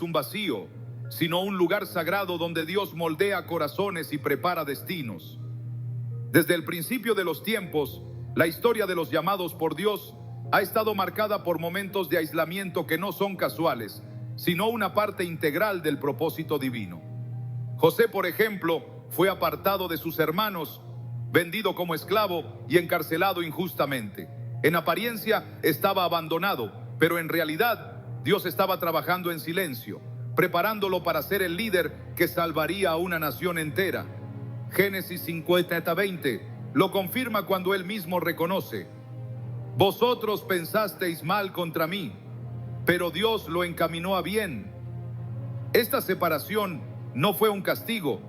un vacío, sino un lugar sagrado donde Dios moldea corazones y prepara destinos. Desde el principio de los tiempos, la historia de los llamados por Dios ha estado marcada por momentos de aislamiento que no son casuales, sino una parte integral del propósito divino. José, por ejemplo, fue apartado de sus hermanos, vendido como esclavo y encarcelado injustamente. En apariencia estaba abandonado, pero en realidad Dios estaba trabajando en silencio, preparándolo para ser el líder que salvaría a una nación entera. Génesis 50:20 lo confirma cuando él mismo reconoce: vosotros pensasteis mal contra mí, pero Dios lo encaminó a bien. Esta separación no fue un castigo,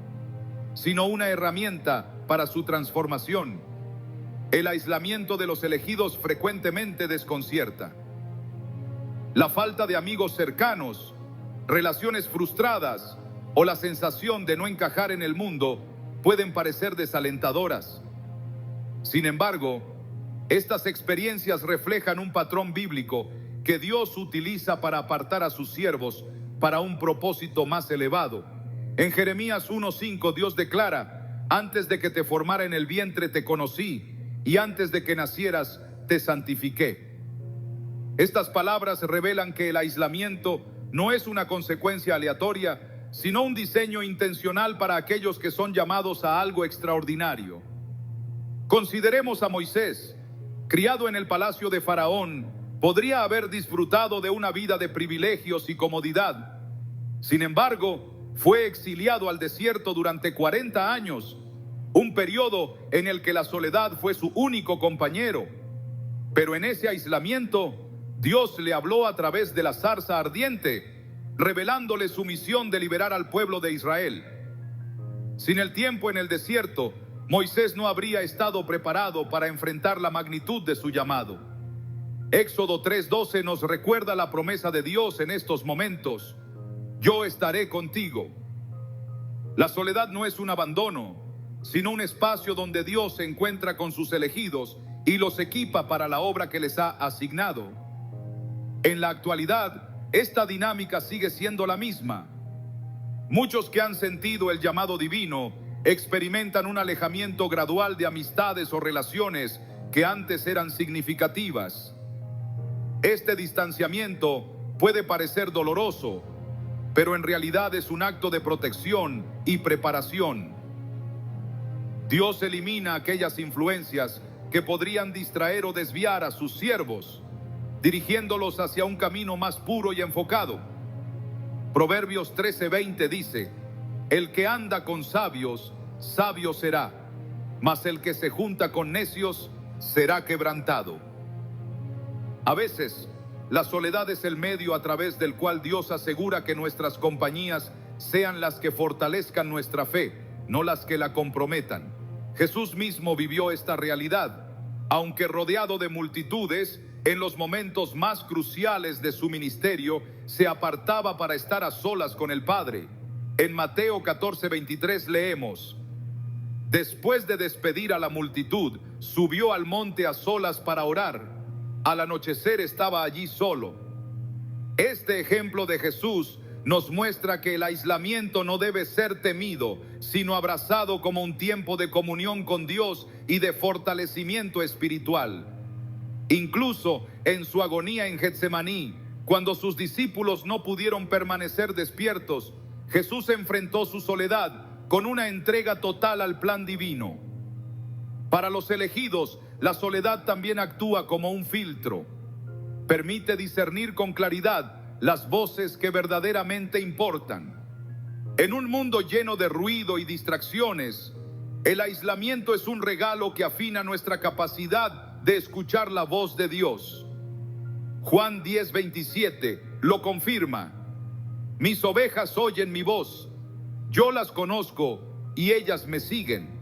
sino una herramienta para su transformación. El aislamiento de los elegidos frecuentemente desconcierta. La falta de amigos cercanos, relaciones frustradas o la sensación de no encajar en el mundo pueden parecer desalentadoras. Sin embargo, estas experiencias reflejan un patrón bíblico que Dios utiliza para apartar a sus siervos para un propósito más elevado. En Jeremías 1:5 Dios declara: antes de que te formara en el vientre te conocí, y antes de que nacieras te santifiqué. Estas palabras revelan que el aislamiento no es una consecuencia aleatoria, sino un diseño intencional para aquellos que son llamados a algo extraordinario. Consideremos a Moisés. Criado en el palacio de Faraón, podría haber disfrutado de una vida de privilegios y comodidad. Sin embargo, fue exiliado al desierto durante 40 años, un periodo en el que la soledad fue su único compañero. Pero en ese aislamiento, Dios le habló a través de la zarza ardiente, revelándole su misión de liberar al pueblo de Israel. Sin el tiempo en el desierto, Moisés no habría estado preparado para enfrentar la magnitud de su llamado. Éxodo 3:12 nos recuerda la promesa de Dios en estos momentos: yo estaré contigo. La soledad no es un abandono, sino un espacio donde Dios se encuentra con sus elegidos y los equipa para la obra que les ha asignado. En la actualidad, esta dinámica sigue siendo la misma. Muchos que han sentido el llamado divino experimentan un alejamiento gradual de amistades o relaciones que antes eran significativas. Este distanciamiento puede parecer doloroso, pero en realidad es un acto de protección y preparación. Dios elimina aquellas influencias que podrían distraer o desviar a sus siervos, dirigiéndolos hacia un camino más puro y enfocado. Proverbios 13:20 dice: el que anda con sabios, sabio será, mas el que se junta con necios será quebrantado. A veces, la soledad es el medio a través del cual Dios asegura que nuestras compañías sean las que fortalezcan nuestra fe, no las que la comprometan. Jesús mismo vivió esta realidad. Aunque rodeado de multitudes, en los momentos más cruciales de su ministerio, se apartaba para estar a solas con el Padre. En Mateo 14:23 leemos: después de despedir a la multitud, subió al monte a solas para orar. Al anochecer estaba allí solo. Este ejemplo de Jesús nos muestra que el aislamiento no debe ser temido, sino abrazado como un tiempo de comunión con Dios y de fortalecimiento espiritual. Incluso en su agonía en Getsemaní, cuando sus discípulos no pudieron permanecer despiertos, Jesús enfrentó su soledad con una entrega total al plan divino. Para los elegidos, la soledad también actúa como un filtro. Permite discernir con claridad las voces que verdaderamente importan. En un mundo lleno de ruido y distracciones, el aislamiento es un regalo que afina nuestra capacidad de escuchar la voz de Dios. Juan 10:27 lo confirma: mis ovejas oyen mi voz, yo las conozco y ellas me siguen.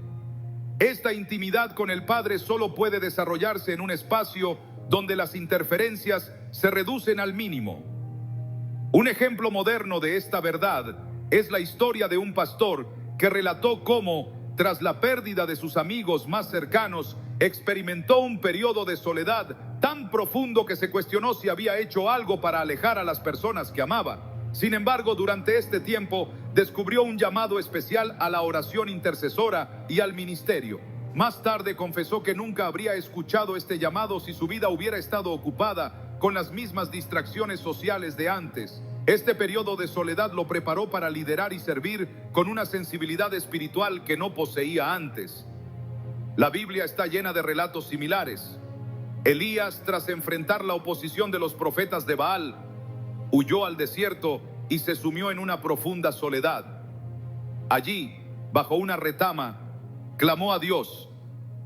Esta intimidad con el Padre solo puede desarrollarse en un espacio donde las interferencias se reducen al mínimo. Un ejemplo moderno de esta verdad es la historia de un pastor que relató cómo, tras la pérdida de sus amigos más cercanos, experimentó un periodo de soledad tan profundo que se cuestionó si había hecho algo para alejar a las personas que amaba. Sin embargo, durante este tiempo descubrió un llamado especial a la oración intercesora y al ministerio. Más tarde confesó que nunca habría escuchado este llamado si su vida hubiera estado ocupada con las mismas distracciones sociales de antes. Este periodo de soledad lo preparó para liderar y servir con una sensibilidad espiritual que no poseía antes. La Biblia está llena de relatos similares. Elías, tras enfrentar la oposición de los profetas de Baal, huyó al desierto y se sumió en una profunda soledad. Allí, bajo una retama, clamó a Dios,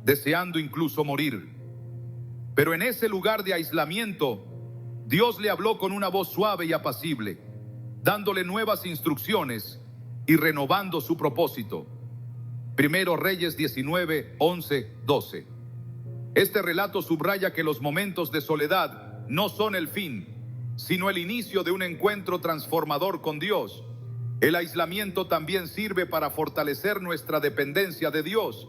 deseando incluso morir. Pero en ese lugar de aislamiento, Dios le habló con una voz suave y apacible, dándole nuevas instrucciones y renovando su propósito. Primero Reyes 19, 11, 12. Este relato subraya que los momentos de soledad no son el fin, sino el inicio de un encuentro transformador con Dios. El aislamiento también sirve para fortalecer nuestra dependencia de Dios.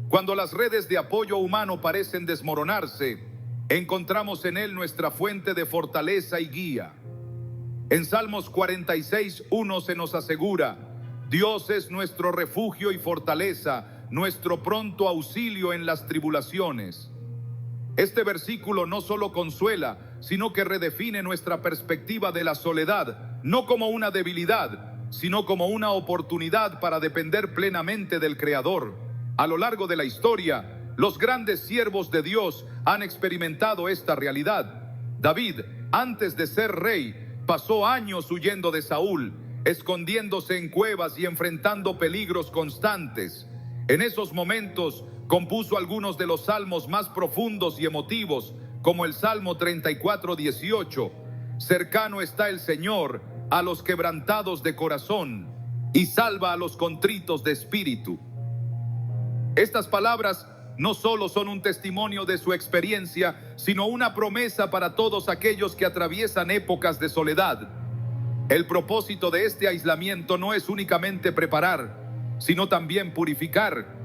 Cuando las redes de apoyo humano parecen desmoronarse, encontramos en Él nuestra fuente de fortaleza y guía. En Salmos 46, 1 se nos asegura: Dios es nuestro refugio y fortaleza, nuestro pronto auxilio en las tribulaciones. Este versículo no solo consuela, sino que redefine nuestra perspectiva de la soledad, no como una debilidad, sino como una oportunidad para depender plenamente del Creador. A lo largo de la historia, los grandes siervos de Dios han experimentado esta realidad. David, antes de ser rey, pasó años huyendo de Saúl, escondiéndose en cuevas y enfrentando peligros constantes. En esos momentos compuso algunos de los salmos más profundos y emotivos, como el Salmo 34, 18. Cercano está el Señor a los quebrantados de corazón y salva a los contritos de espíritu. Estas palabras no solo son un testimonio de su experiencia, sino una promesa para todos aquellos que atraviesan épocas de soledad. El propósito de este aislamiento no es únicamente preparar, sino también purificar.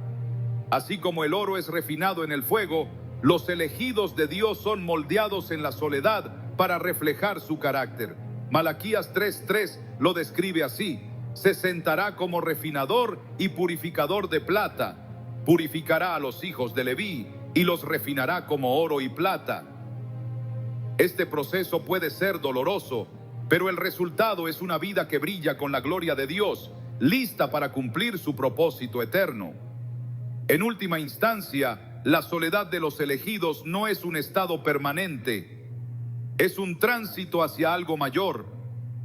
Así como el oro es refinado en el fuego, los elegidos de Dios son moldeados en la soledad para reflejar su carácter. Malaquías 3:3 lo describe así: se sentará como refinador y purificador de plata. Purificará a los hijos de Leví y los refinará como oro y plata. Este proceso puede ser doloroso, pero el resultado es una vida que brilla con la gloria de Dios, lista para cumplir su propósito eterno. En última instancia, la soledad de los elegidos no es un estado permanente, es un tránsito hacia algo mayor,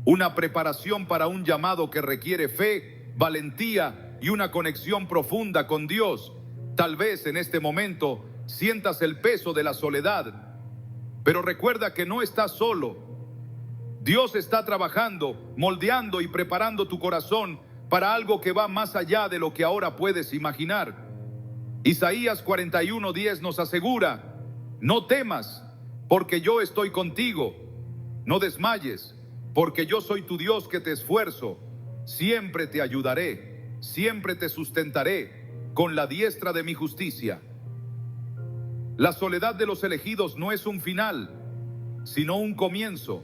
una preparación para un llamado que requiere fe, valentía y una conexión profunda con Dios. Tal vez en este momento sientas el peso de la soledad, pero recuerda que no estás solo. Dios está trabajando, moldeando y preparando tu corazón para algo que va más allá de lo que ahora puedes imaginar. Isaías 41:10 nos asegura: no temas, porque yo estoy contigo. No desmayes, porque yo soy tu Dios que te esfuerzo. Siempre te ayudaré. Siempre te sustentaré con la diestra de mi justicia. La soledad de los elegidos no es un final, sino un comienzo.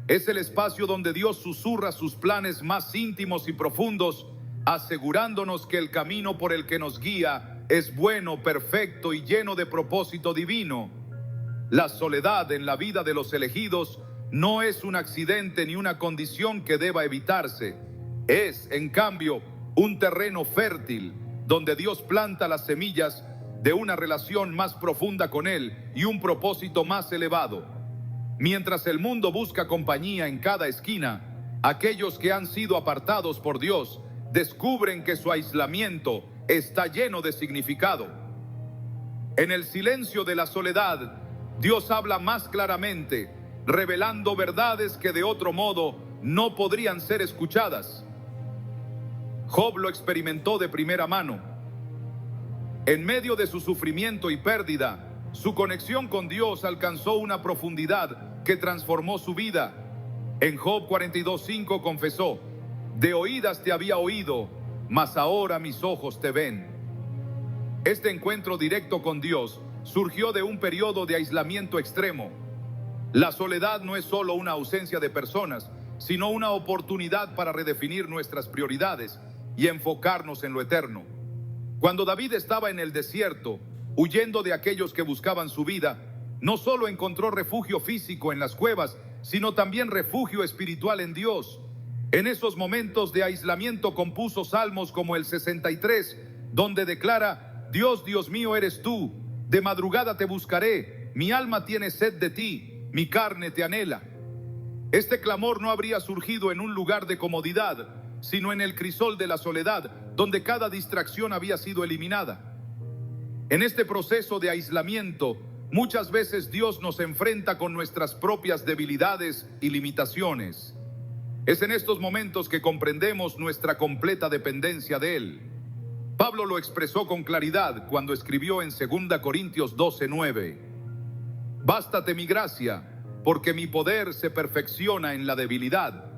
Es el espacio donde Dios susurra sus planes más íntimos y profundos, asegurándonos que el camino por el que nos guía es bueno, perfecto y lleno de propósito divino. La soledad en la vida de los elegidos no es un accidente ni una condición que deba evitarse. Es, en cambio, un terreno fértil donde Dios planta las semillas de una relación más profunda con Él y un propósito más elevado. Mientras el mundo busca compañía en cada esquina, aquellos que han sido apartados por Dios descubren que su aislamiento está lleno de significado. En el silencio de la soledad, Dios habla más claramente, revelando verdades que de otro modo no podrían ser escuchadas. Job lo experimentó de primera mano. En medio de su sufrimiento y pérdida, su conexión con Dios alcanzó una profundidad que transformó su vida. En Job 42:5 confesó: de oídas te había oído, mas ahora mis ojos te ven. Este encuentro directo con Dios surgió de un periodo de aislamiento extremo. La soledad no es solo una ausencia de personas, sino una oportunidad para redefinir nuestras prioridades y enfocarnos en lo eterno. Cuando David estaba en el desierto, huyendo de aquellos que buscaban su vida, no solo encontró refugio físico en las cuevas, sino también refugio espiritual en Dios. En esos momentos de aislamiento compuso salmos como el 63, donde declara: Dios, Dios mío, eres tú, de madrugada te buscaré, mi alma tiene sed de ti, mi carne te anhela. Este clamor no habría surgido en un lugar de comodidad, sino en el crisol de la soledad, donde cada distracción había sido eliminada. En este proceso de aislamiento, muchas veces Dios nos enfrenta con nuestras propias debilidades y limitaciones. Es en estos momentos que comprendemos nuestra completa dependencia de Él. Pablo lo expresó con claridad cuando escribió en 2 Corintios 12:9: Bástate mi gracia, porque mi poder se perfecciona en la debilidad.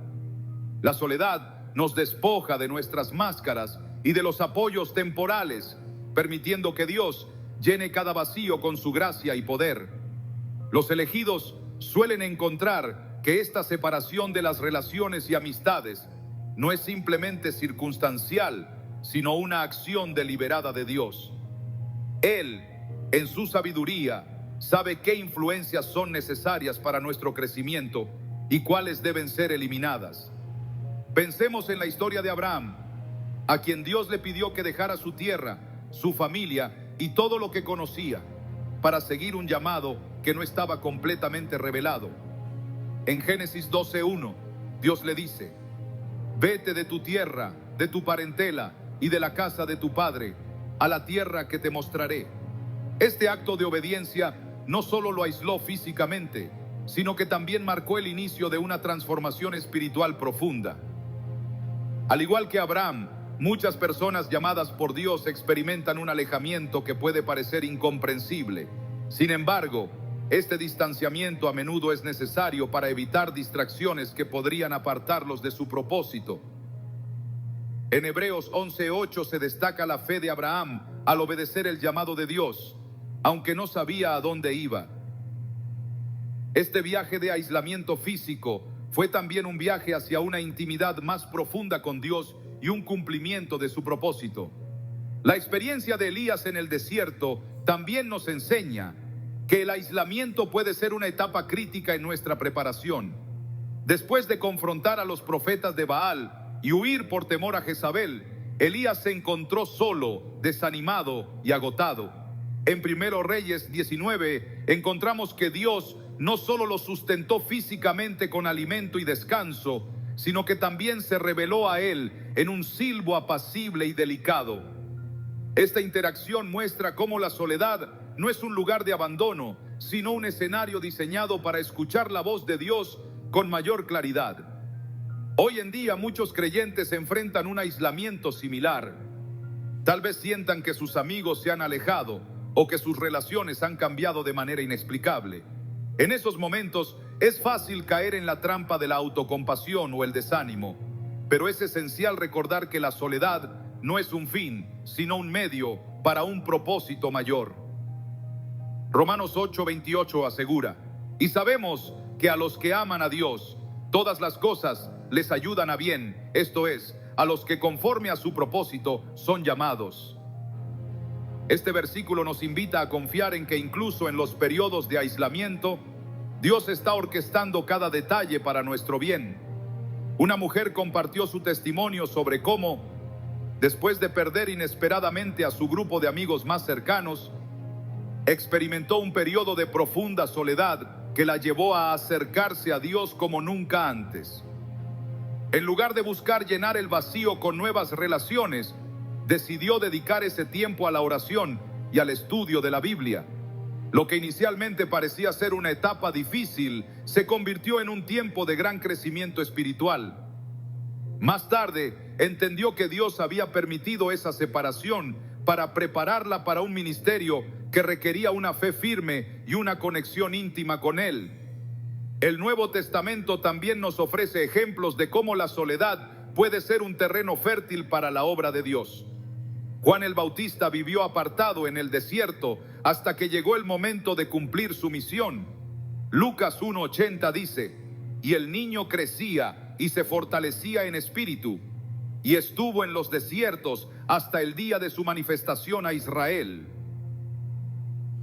La soledad nos despoja de nuestras máscaras y de los apoyos temporales, permitiendo que Dios llene cada vacío con su gracia y poder. Los elegidos suelen encontrar que esta separación de las relaciones y amistades no es simplemente circunstancial, sino una acción deliberada de Dios. Él, en su sabiduría, sabe qué influencias son necesarias para nuestro crecimiento y cuáles deben ser eliminadas. Pensemos en la historia de Abraham, a quien Dios le pidió que dejara su tierra, su familia y todo lo que conocía, para seguir un llamado que no estaba completamente revelado. En Génesis 12:1, Dios le dice: Vete de tu tierra, de tu parentela y de la casa de tu padre, a la tierra que te mostraré. Este acto de obediencia no solo lo aisló físicamente, sino que también marcó el inicio de una transformación espiritual profunda. Al igual que Abraham, muchas personas llamadas por Dios experimentan un alejamiento que puede parecer incomprensible. Sin embargo, este distanciamiento a menudo es necesario para evitar distracciones que podrían apartarlos de su propósito. En Hebreos 11:8 se destaca la fe de Abraham al obedecer el llamado de Dios, aunque no sabía a dónde iba. Este viaje de aislamiento físico fue también un viaje hacia una intimidad más profunda con Dios y un cumplimiento de su propósito. La experiencia de Elías en el desierto también nos enseña que el aislamiento puede ser una etapa crítica en nuestra preparación. Después de confrontar a los profetas de Baal y huir por temor a Jezabel, Elías se encontró solo, desanimado y agotado. En 1 Reyes 19 encontramos que Dios no solo lo sustentó físicamente con alimento y descanso, sino que también se reveló a él en un silbo apacible y delicado. Esta interacción muestra cómo la soledad no es un lugar de abandono, sino un escenario diseñado para escuchar la voz de Dios con mayor claridad. Hoy en día muchos creyentes enfrentan un aislamiento similar. Tal vez sientan que sus amigos se han alejado o que sus relaciones han cambiado de manera inexplicable. En esos momentos es fácil caer en la trampa de la autocompasión o el desánimo, pero es esencial recordar que la soledad no es un fin, sino un medio para un propósito mayor. Romanos 8:28 asegura: y sabemos que a los que aman a Dios, todas las cosas les ayudan a bien, esto es, a los que conforme a su propósito son llamados. Este versículo nos invita a confiar en que incluso en los periodos de aislamiento, Dios está orquestando cada detalle para nuestro bien. Una mujer compartió su testimonio sobre cómo, después de perder inesperadamente a su grupo de amigos más cercanos, experimentó un periodo de profunda soledad que la llevó a acercarse a Dios como nunca antes. En lugar de buscar llenar el vacío con nuevas relaciones, decidió dedicar ese tiempo a la oración y al estudio de la Biblia. Lo que inicialmente parecía ser una etapa difícil, se convirtió en un tiempo de gran crecimiento espiritual. Más tarde, entendió que Dios había permitido esa separación para prepararla para un ministerio que requería una fe firme y una conexión íntima con Él. El Nuevo Testamento también nos ofrece ejemplos de cómo la soledad puede ser un terreno fértil para la obra de Dios. Juan el Bautista vivió apartado en el desierto hasta que llegó el momento de cumplir su misión. Lucas 1:80 dice: y el niño crecía y se fortalecía en espíritu, y estuvo en los desiertos hasta el día de su manifestación a Israel.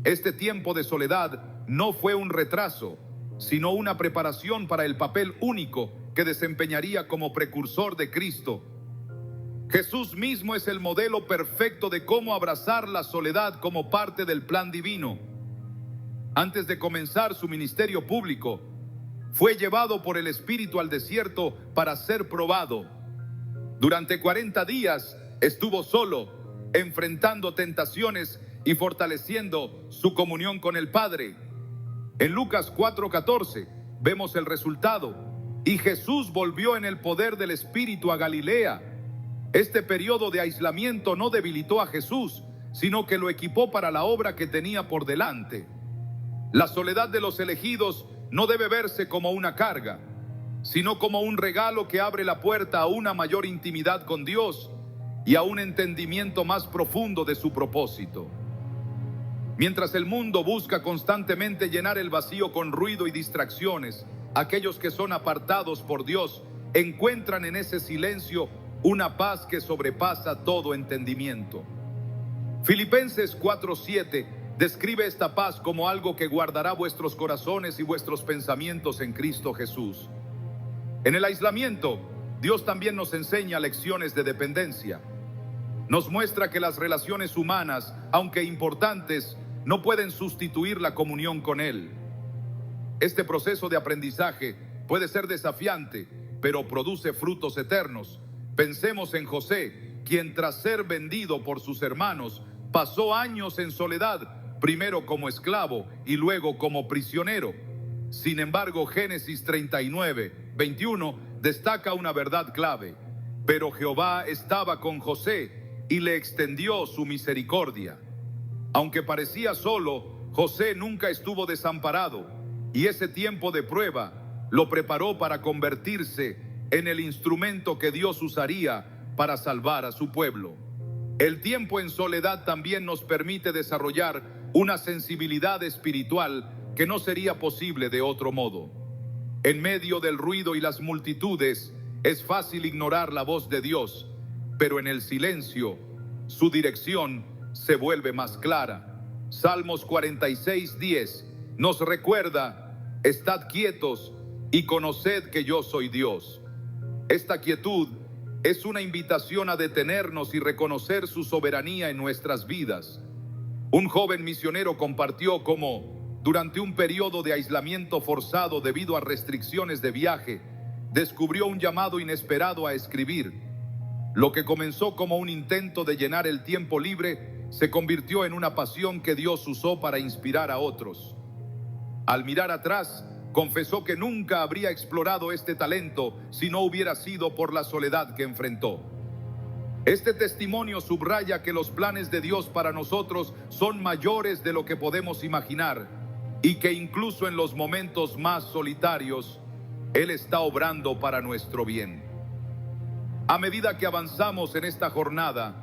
Este tiempo de soledad no fue un retraso, sino una preparación para el papel único que desempeñaría como precursor de Cristo. Jesús mismo es el modelo perfecto de cómo abrazar la soledad como parte del plan divino. Antes de comenzar su ministerio público, fue llevado por el Espíritu al desierto para ser probado. Durante 40 días estuvo solo, enfrentando tentaciones y fortaleciendo su comunión con el Padre. En Lucas 4:14 vemos el resultado. Y Jesús volvió en el poder del Espíritu a Galilea. Este periodo de aislamiento no debilitó a Jesús, sino que lo equipó para la obra que tenía por delante. La soledad de los elegidos no debe verse como una carga, sino como un regalo que abre la puerta a una mayor intimidad con Dios y a un entendimiento más profundo de su propósito. Mientras el mundo busca constantemente llenar el vacío con ruido y distracciones, aquellos que son apartados por Dios encuentran en ese silencio una paz que sobrepasa todo entendimiento. Filipenses 4:7 describe esta paz como algo que guardará vuestros corazones y vuestros pensamientos en Cristo Jesús. En el aislamiento, Dios también nos enseña lecciones de dependencia. Nos muestra que las relaciones humanas, aunque importantes, no pueden sustituir la comunión con Él. Este proceso de aprendizaje puede ser desafiante, pero produce frutos eternos. Pensemos en José, quien tras ser vendido por sus hermanos, pasó años en soledad, primero como esclavo y luego como prisionero. Sin embargo, Génesis 39:21 destaca una verdad clave. Pero Jehová estaba con José y le extendió su misericordia. Aunque parecía solo, José nunca estuvo desamparado, y ese tiempo de prueba lo preparó para convertirse en el instrumento que Dios usaría para salvar a su pueblo. El tiempo en soledad también nos permite desarrollar una sensibilidad espiritual que no sería posible de otro modo. En medio del ruido y las multitudes, es fácil ignorar la voz de Dios, pero en el silencio, su dirección se vuelve más clara. Salmos 46:10 nos recuerda: estad quietos y conoced que yo soy Dios. Esta quietud es una invitación a detenernos y reconocer su soberanía en nuestras vidas. Un joven misionero compartió cómo, durante un periodo de aislamiento forzado debido a restricciones de viaje, descubrió un llamado inesperado a escribir. Lo que comenzó como un intento de llenar el tiempo libre se convirtió en una pasión que Dios usó para inspirar a otros. Al mirar atrás, confesó que nunca habría explorado este talento si no hubiera sido por la soledad que enfrentó. Este testimonio subraya que los planes de Dios para nosotros son mayores de lo que podemos imaginar y que incluso en los momentos más solitarios, Él está obrando para nuestro bien. A medida que avanzamos en esta jornada,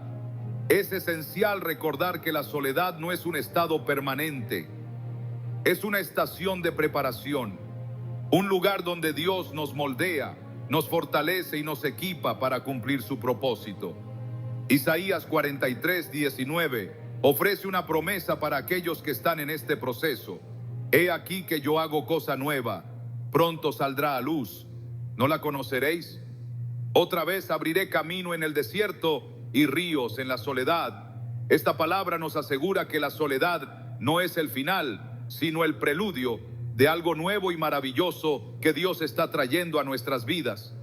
es esencial recordar que la soledad no es un estado permanente. Es una estación de preparación, un lugar donde Dios nos moldea, nos fortalece y nos equipa para cumplir su propósito. Isaías 43:19 ofrece una promesa para aquellos que están en este proceso. He aquí que yo hago cosa nueva, pronto saldrá a luz. ¿No la conoceréis? Otra vez abriré camino en el desierto y ríos en la soledad. Esta palabra nos asegura que la soledad no es el final, sino el preludio de algo nuevo y maravilloso que Dios está trayendo a nuestras vidas.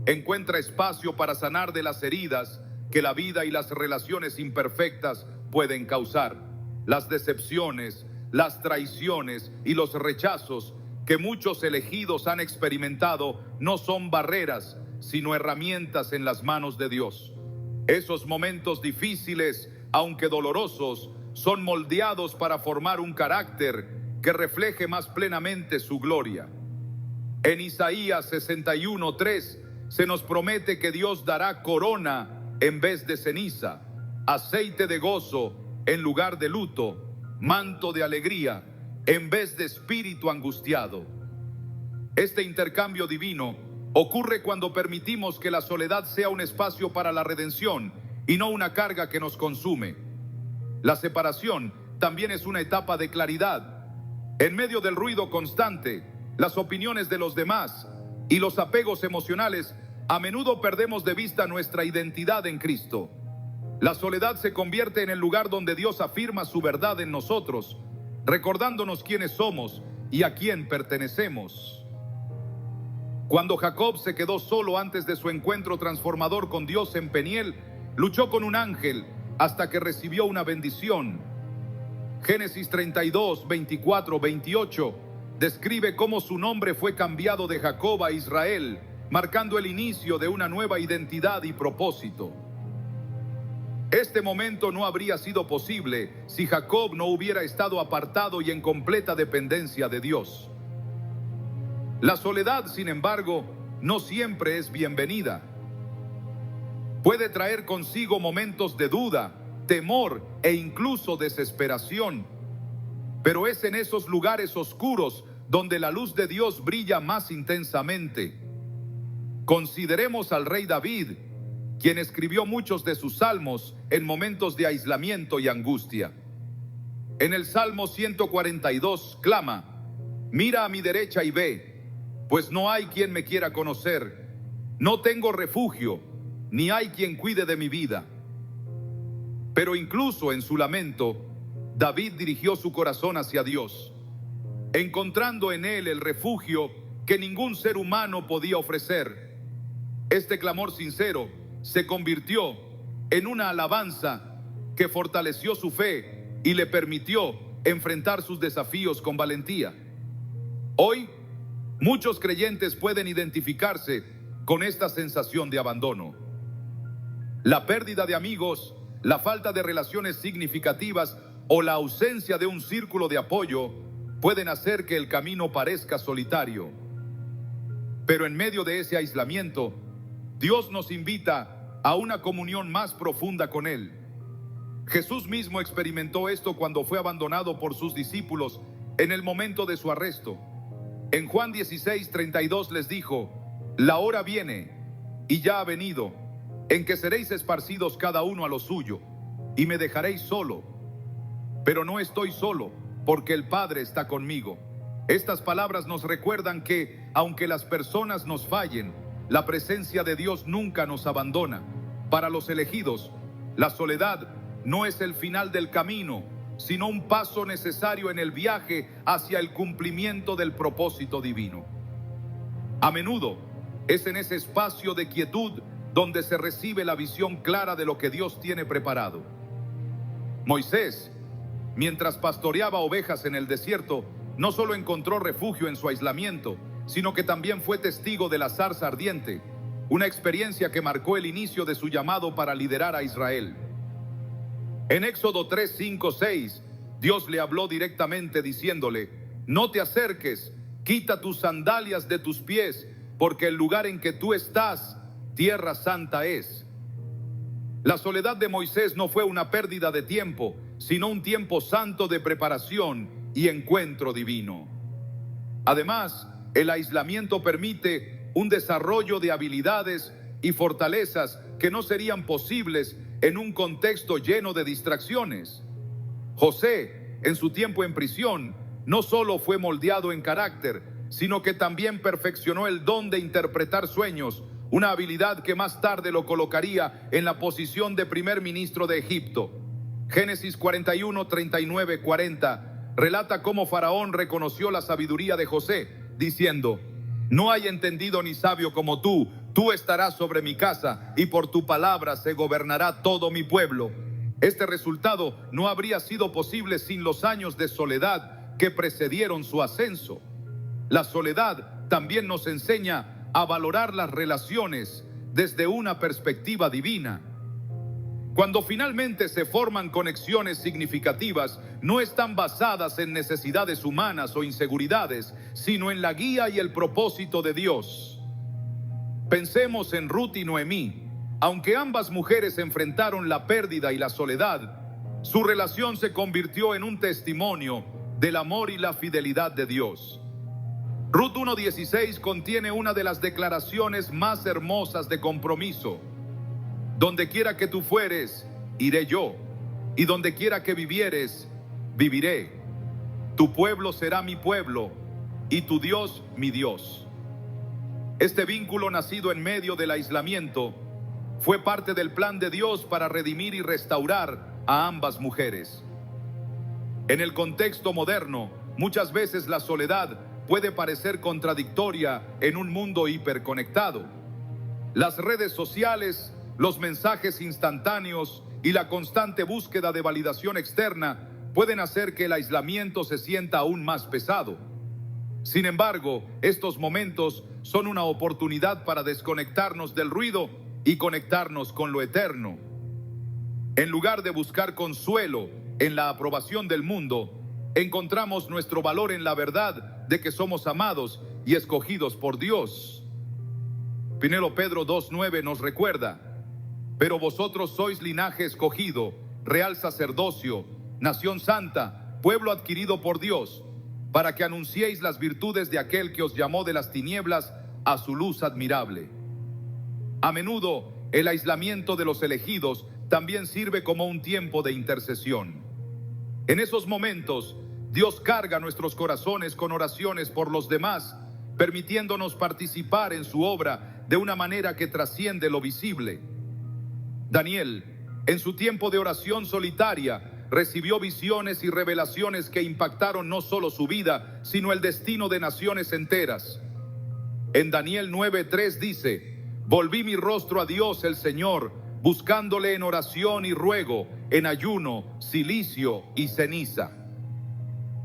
Encuentra espacio para sanar de las heridas que la vida y las relaciones imperfectas pueden causar. Las decepciones, las traiciones y los rechazos que muchos elegidos han experimentado no son barreras, sino herramientas en las manos de Dios. Esos momentos difíciles, aunque dolorosos, son moldeados para formar un carácter que refleje más plenamente su gloria. En Isaías 61:3 se nos promete que Dios dará corona en vez de ceniza, aceite de gozo en lugar de luto, manto de alegría en vez de espíritu angustiado. Este intercambio divino Ocurre cuando permitimos que la soledad sea un espacio para la redención y no una carga que nos consume. La separación también es una etapa de claridad. En medio del ruido constante, las opiniones de los demás y los apegos emocionales, a menudo perdemos de vista nuestra identidad en Cristo. La soledad se convierte en el lugar donde Dios afirma su verdad en nosotros, recordándonos quiénes somos y a quién pertenecemos. Cuando Jacob se quedó solo antes de su encuentro transformador con Dios en Peniel, luchó con un ángel hasta que recibió una bendición. Génesis 32, 24, 28 describe cómo su nombre fue cambiado de Jacob a Israel, marcando el inicio de una nueva identidad y propósito. Este momento no habría sido posible si Jacob no hubiera estado apartado y en completa dependencia de Dios. La soledad, sin embargo, no siempre es bienvenida. Puede traer consigo momentos de duda, temor e incluso desesperación. Pero es en esos lugares oscuros donde la luz de Dios brilla más intensamente. Consideremos al rey David, quien escribió muchos de sus salmos en momentos de aislamiento y angustia. En el Salmo 142 clama: mira a mi derecha y ve, pues no hay quien me quiera conocer. No tengo refugio, ni hay quien cuide de mi vida. Pero incluso en su lamento, David dirigió su corazón hacia Dios, encontrando en él el refugio que ningún ser humano podía ofrecer. Este clamor sincero se convirtió en una alabanza que fortaleció su fe y le permitió enfrentar sus desafíos con valentía. Hoy, muchos creyentes pueden identificarse con esta sensación de abandono. La pérdida de amigos, la falta de relaciones significativas o la ausencia de un círculo de apoyo pueden hacer que el camino parezca solitario. Pero en medio de ese aislamiento, Dios nos invita a una comunión más profunda con Él. Jesús mismo experimentó esto cuando fue abandonado por sus discípulos en el momento de su arresto. En Juan 16:32 les dijo: la hora viene, y ya ha venido, en que seréis esparcidos cada uno a lo suyo, y me dejaréis solo. Pero no estoy solo, porque el Padre está conmigo. Estas palabras nos recuerdan que, aunque las personas nos fallen, la presencia de Dios nunca nos abandona. Para los elegidos, la soledad no es el final del camino, sino un paso necesario en el viaje hacia el cumplimiento del propósito divino. A menudo es en ese espacio de quietud donde se recibe la visión clara de lo que Dios tiene preparado. Moisés, mientras pastoreaba ovejas en el desierto, no solo encontró refugio en su aislamiento, sino que también fue testigo de la zarza ardiente, una experiencia que marcó el inicio de su llamado para liderar a Israel. En Éxodo 3, 5, 6, Dios le habló directamente diciéndole: no te acerques, quita tus sandalias de tus pies, porque el lugar en que tú estás, tierra santa es. La soledad de Moisés no fue una pérdida de tiempo, sino un tiempo santo de preparación y encuentro divino. Además, el aislamiento permite un desarrollo de habilidades y fortalezas que no serían posibles en un contexto lleno de distracciones. José, en su tiempo en prisión, no solo fue moldeado en carácter, sino que también perfeccionó el don de interpretar sueños, una habilidad que más tarde lo colocaría en la posición de primer ministro de Egipto. Génesis 41, 39, 40 relata cómo Faraón reconoció la sabiduría de José, diciendo: no hay entendido ni sabio como tú estarás sobre mi casa, y por tu palabra se gobernará todo mi pueblo. Este resultado no habría sido posible sin los años de soledad que precedieron su ascenso. La soledad también nos enseña a valorar las relaciones desde una perspectiva divina. Cuando finalmente se forman conexiones significativas, no están basadas en necesidades humanas o inseguridades, sino en la guía y el propósito de Dios. Pensemos en Ruth y Noemí. Aunque ambas mujeres enfrentaron la pérdida y la soledad, su relación se convirtió en un testimonio del amor y la fidelidad de Dios. Ruth 1:16 contiene una de las declaraciones más hermosas de compromiso. Donde quiera que tú fueres, iré yo, y donde quiera que vivieres, viviré. Tu pueblo será mi pueblo, y tu Dios mi Dios. Este vínculo, nacido en medio del aislamiento, fue parte del plan de Dios para redimir y restaurar a ambas mujeres. En el contexto moderno, muchas veces la soledad puede parecer contradictoria en un mundo hiperconectado. Las redes sociales, los mensajes instantáneos y la constante búsqueda de validación externa pueden hacer que el aislamiento se sienta aún más pesado. Sin embargo, estos momentos son una oportunidad para desconectarnos del ruido y conectarnos con lo eterno. En lugar de buscar consuelo en la aprobación del mundo, encontramos nuestro valor en la verdad de que somos amados y escogidos por Dios. Primero Pedro 2:9 nos recuerda: pero vosotros sois linaje escogido, real sacerdocio, nación santa, pueblo adquirido por Dios, para que anunciéis las virtudes de aquel que os llamó de las tinieblas a su luz admirable. A menudo, el aislamiento de los elegidos también sirve como un tiempo de intercesión. En esos momentos, Dios carga nuestros corazones con oraciones por los demás, permitiéndonos participar en su obra de una manera que trasciende lo visible. Daniel, en su tiempo de oración solitaria, recibió visiones y revelaciones que impactaron no solo su vida, sino el destino de naciones enteras. En Daniel 9:3 dice: volví mi rostro a Dios el Señor, buscándole en oración y ruego, en ayuno, cilicio y ceniza.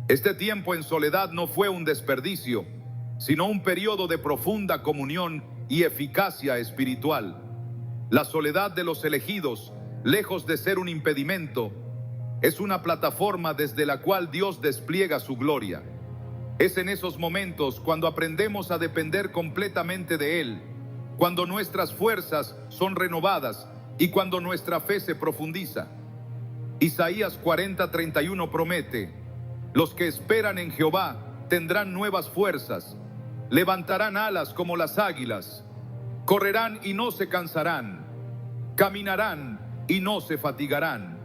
Este tiempo en soledad no fue un desperdicio, sino un periodo de profunda comunión y eficacia espiritual. La soledad de los elegidos, lejos de ser un impedimento, es una plataforma desde la cual Dios despliega su gloria. Es en esos momentos cuando aprendemos a depender completamente de Él, cuando nuestras fuerzas son renovadas y cuando nuestra fe se profundiza. Isaías 40:31 promete: los que esperan en Jehová tendrán nuevas fuerzas, levantarán alas como las águilas, correrán y no se cansarán, caminarán y no se fatigarán.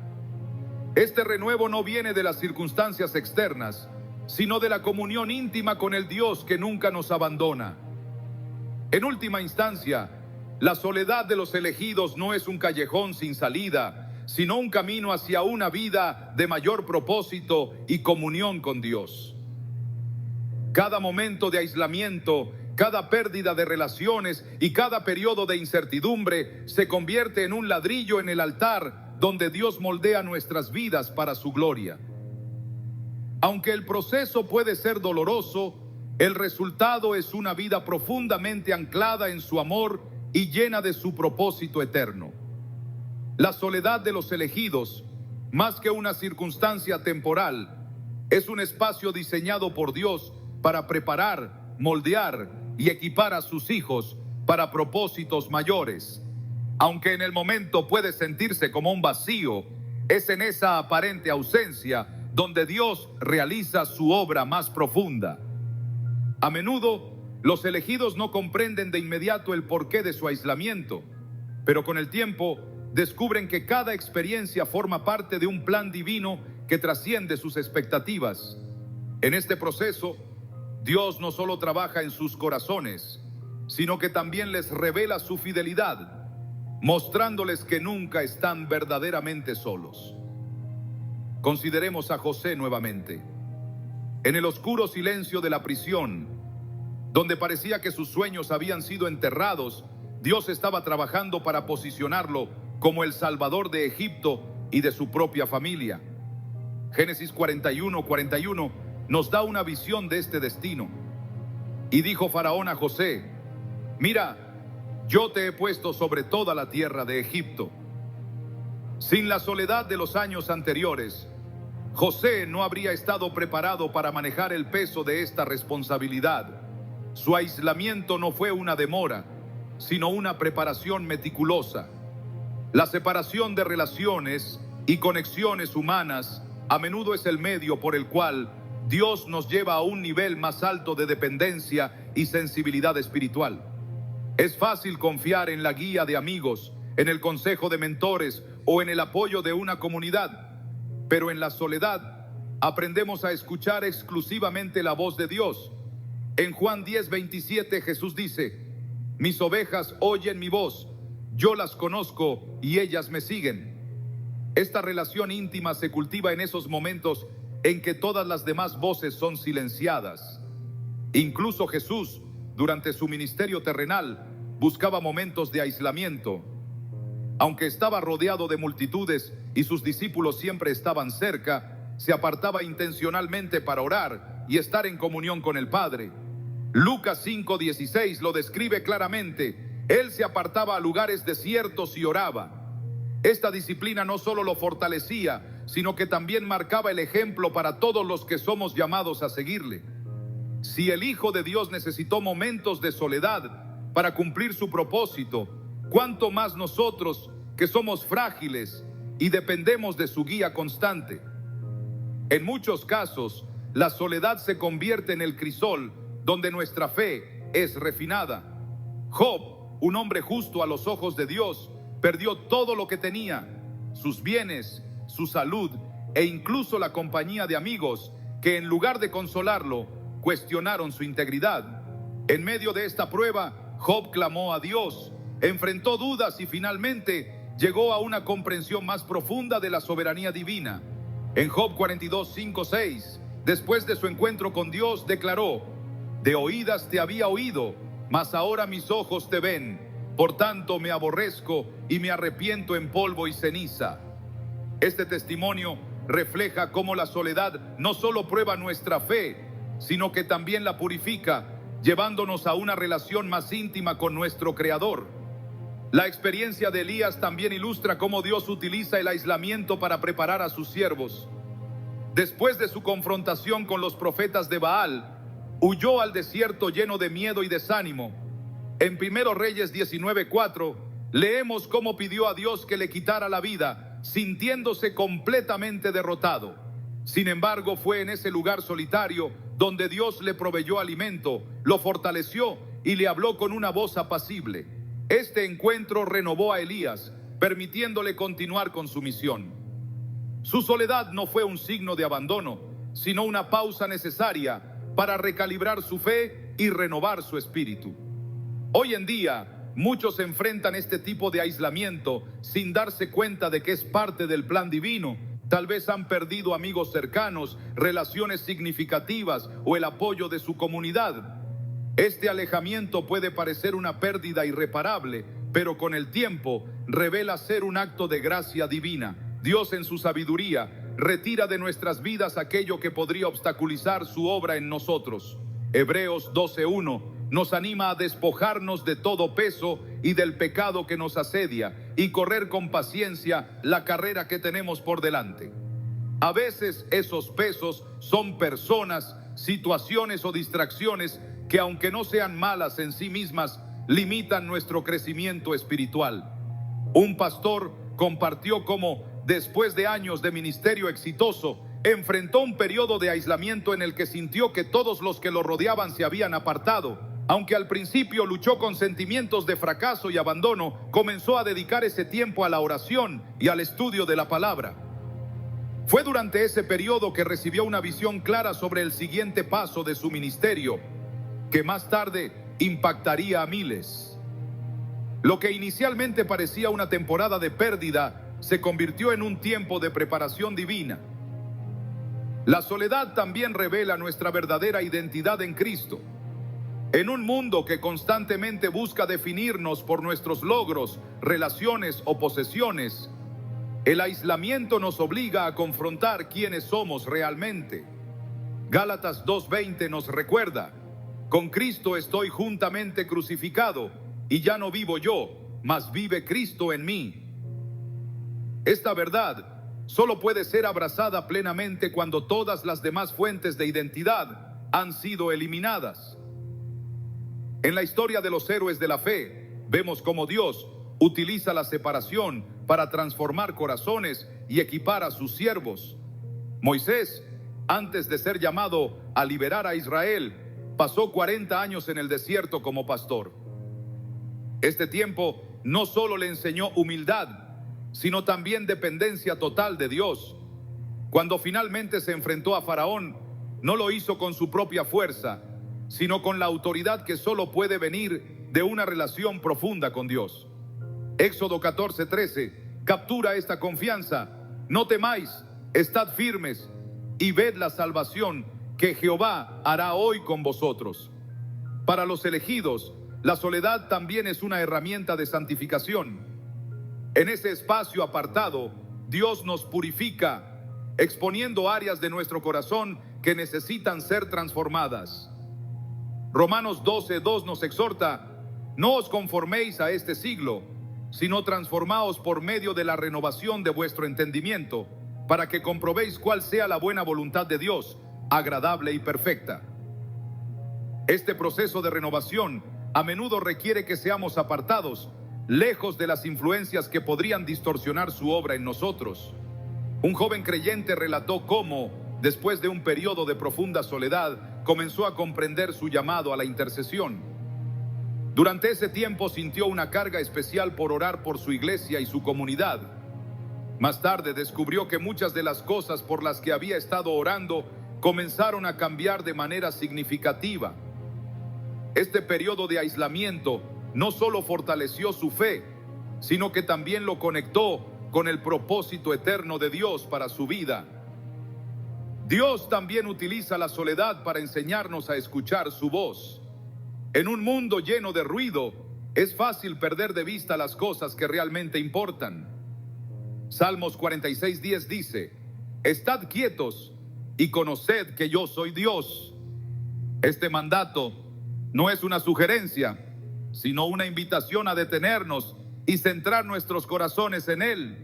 Este renuevo no viene de las circunstancias externas, sino de la comunión íntima con el Dios que nunca nos abandona. En última instancia, la soledad de los elegidos no es un callejón sin salida, sino un camino hacia una vida de mayor propósito y comunión con Dios. Cada momento de aislamiento, cada pérdida de relaciones y cada periodo de incertidumbre se convierte en un ladrillo en el altar donde Dios moldea nuestras vidas para su gloria. Aunque el proceso puede ser doloroso, el resultado es una vida profundamente anclada en su amor y llena de su propósito eterno. La soledad de los elegidos, más que una circunstancia temporal, es un espacio diseñado por Dios para preparar, moldear y equipar a sus hijos para propósitos mayores. Aunque en el momento puede sentirse como un vacío, es en esa aparente ausencia donde Dios realiza su obra más profunda. A menudo, los elegidos no comprenden de inmediato el porqué de su aislamiento, pero con el tiempo descubren que cada experiencia forma parte de un plan divino que trasciende sus expectativas. En este proceso, Dios no solo trabaja en sus corazones, sino que también les revela su fidelidad, mostrándoles que nunca están verdaderamente solos. Consideremos a José nuevamente. En el oscuro silencio de la prisión, donde parecía que sus sueños habían sido enterrados, Dios estaba trabajando para posicionarlo como el Salvador de Egipto y de su propia familia. Génesis 41:41 nos da una visión de este destino. Y dijo Faraón a José: mira, yo te he puesto sobre toda la tierra de Egipto. Sin la soledad de los años anteriores, José no habría estado preparado para manejar el peso de esta responsabilidad. Su aislamiento no fue una demora, sino una preparación meticulosa. La separación de relaciones y conexiones humanas a menudo es el medio por el cual Dios nos lleva a un nivel más alto de dependencia y sensibilidad espiritual. Es fácil confiar en la guía de amigos, en el consejo de mentores o en el apoyo de una comunidad, pero en la soledad aprendemos a escuchar exclusivamente la voz de Dios. En Juan 10:27 Jesús dice: mis ovejas oyen mi voz, yo las conozco y ellas me siguen. Esta relación íntima se cultiva en esos momentos en que todas las demás voces son silenciadas. Incluso Jesús, durante su ministerio terrenal, buscaba momentos de aislamiento. Aunque estaba rodeado de multitudes y sus discípulos siempre estaban cerca, se apartaba intencionalmente para orar y estar en comunión con el Padre. Lucas 5:16 lo describe claramente. Él se apartaba a lugares desiertos y oraba. Esta disciplina no solo lo fortalecía, sino que también marcaba el ejemplo para todos los que somos llamados a seguirle. Si el Hijo de Dios necesitó momentos de soledad para cumplir su propósito, ¿cuánto más nosotros, que somos frágiles y dependemos de su guía constante? En muchos casos, la soledad se convierte en el crisol donde nuestra fe es refinada. Job, un hombre justo a los ojos de Dios, perdió todo lo que tenía, sus bienes, su salud e incluso la compañía de amigos que, en lugar de consolarlo, cuestionaron su integridad. En medio de esta prueba, Job clamó a Dios, enfrentó dudas y finalmente llegó a una comprensión más profunda de la soberanía divina. En Job 42:5-6, después de su encuentro con Dios, declaró: de oídas te había oído, mas ahora mis ojos te ven. Por tanto me aborrezco y me arrepiento en polvo y ceniza. Este testimonio refleja cómo la soledad no solo prueba nuestra fe, sino que también la purifica, llevándonos a una relación más íntima con nuestro Creador. La experiencia de Elías también ilustra cómo Dios utiliza el aislamiento para preparar a sus siervos. Después de su confrontación con los profetas de Baal, huyó al desierto lleno de miedo y desánimo. En 1 Reyes 19:4 leemos cómo pidió a Dios que le quitara la vida, sintiéndose completamente derrotado. Sin embargo, fue en ese lugar solitario donde Dios le proveyó alimento, lo fortaleció y le habló con una voz apacible. Este encuentro renovó a Elías, permitiéndole continuar con su misión. Su soledad no fue un signo de abandono, sino una pausa necesaria para recalibrar su fe y renovar su espíritu. Hoy en día, muchos enfrentan este tipo de aislamiento sin darse cuenta de que es parte del plan divino. Tal vez han perdido amigos cercanos, relaciones significativas o el apoyo de su comunidad. Este alejamiento puede parecer una pérdida irreparable, pero con el tiempo revela ser un acto de gracia divina. Dios, en su sabiduría, retira de nuestras vidas aquello que podría obstaculizar su obra en nosotros. Hebreos 12:1 nos anima a despojarnos de todo peso y del pecado que nos asedia y correr con paciencia la carrera que tenemos por delante. A veces esos pesos son personas, situaciones o distracciones que, aunque no sean malas en sí mismas, limitan nuestro crecimiento espiritual. Un pastor compartió cómo, después de años de ministerio exitoso, enfrentó un periodo de aislamiento en el que sintió que todos los que lo rodeaban se habían apartado. Aunque al principio luchó con sentimientos de fracaso y abandono, comenzó a dedicar ese tiempo a la oración y al estudio de la palabra. Fue durante ese periodo que recibió una visión clara sobre el siguiente paso de su ministerio, que más tarde impactaría a miles. Lo que inicialmente parecía una temporada de pérdida se convirtió en un tiempo de preparación divina. La soledad también revela nuestra verdadera identidad en Cristo. En un mundo que constantemente busca definirnos por nuestros logros, relaciones o posesiones, el aislamiento nos obliga a confrontar quiénes somos realmente. Gálatas 2:20 nos recuerda: con Cristo estoy juntamente crucificado, y ya no vivo yo, mas vive Cristo en mí. Esta verdad solo puede ser abrazada plenamente cuando todas las demás fuentes de identidad han sido eliminadas. En la historia de los héroes de la fe, vemos cómo Dios utiliza la separación para transformar corazones y equipar a sus siervos. Moisés antes de ser llamado a liberar a Israel, pasó 40 años en el desierto como pastor. Este tiempo no solo le enseñó humildad, sino también dependencia total de Dios. Cuando finalmente se enfrentó a Faraón, no lo hizo con su propia fuerza, sino con la autoridad que solo puede venir de una relación profunda con Dios. Éxodo 14:13 captura esta confianza. No temáis, estad firmes y ved la salvación que Jehová hará hoy con vosotros. Para los elegidos, la soledad también es una herramienta de santificación. En ese espacio apartado, Dios nos purifica, exponiendo áreas de nuestro corazón que necesitan ser transformadas. Romanos 12:2 nos exhorta: no os conforméis a este siglo, sino transformaos por medio de la renovación de vuestro entendimiento, para que comprobéis cuál sea la buena voluntad de Dios, agradable y perfecta. Este proceso de renovación a menudo requiere que seamos apartados, lejos de las influencias que podrían distorsionar su obra en nosotros. Un joven creyente relató cómo, después de un periodo de profunda soledad, comenzó a comprender su llamado a la intercesión. Durante ese tiempo sintió una carga especial por orar por su iglesia y su comunidad. Más tarde descubrió que muchas de las cosas por las que había estado orando comenzaron a cambiar de manera significativa. Este periodo de aislamiento no solo fortaleció su fe, sino que también lo conectó con el propósito eterno de Dios para su vida. Dios también utiliza la soledad para enseñarnos a escuchar su voz. En un mundo lleno de ruido, es fácil perder de vista las cosas que realmente importan. Salmos 46:10 dice: estad quietos y conoced que yo soy Dios. Este mandato no es una sugerencia, sino una invitación a detenernos y centrar nuestros corazones en Él.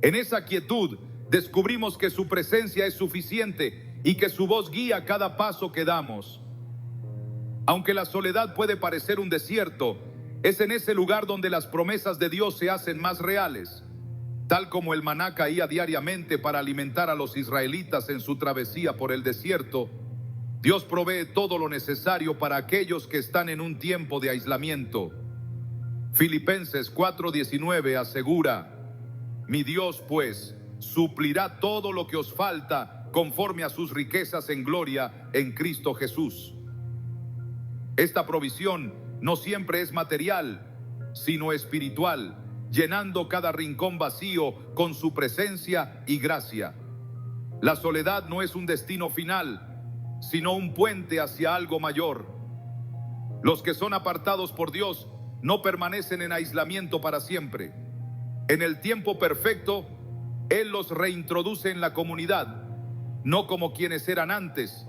En esa quietud descubrimos que su presencia es suficiente y que su voz guía cada paso que damos. Aunque la soledad puede parecer un desierto, es en ese lugar donde las promesas de Dios se hacen más reales. Tal como el maná caía diariamente para alimentar a los israelitas en su travesía por el desierto, Dios provee todo lo necesario para aquellos que están en un tiempo de aislamiento. Filipenses 4:19 asegura: mi Dios, pues, suplirá todo lo que os falta conforme a sus riquezas en gloria en Cristo Jesús. Esta provisión no siempre es material, sino espiritual, llenando cada rincón vacío con su presencia y gracia. La soledad no es un destino final, sino un puente hacia algo mayor. Los que son apartados por Dios no permanecen en aislamiento para siempre. En el tiempo perfecto, Él los reintroduce en la comunidad, no como quienes eran antes,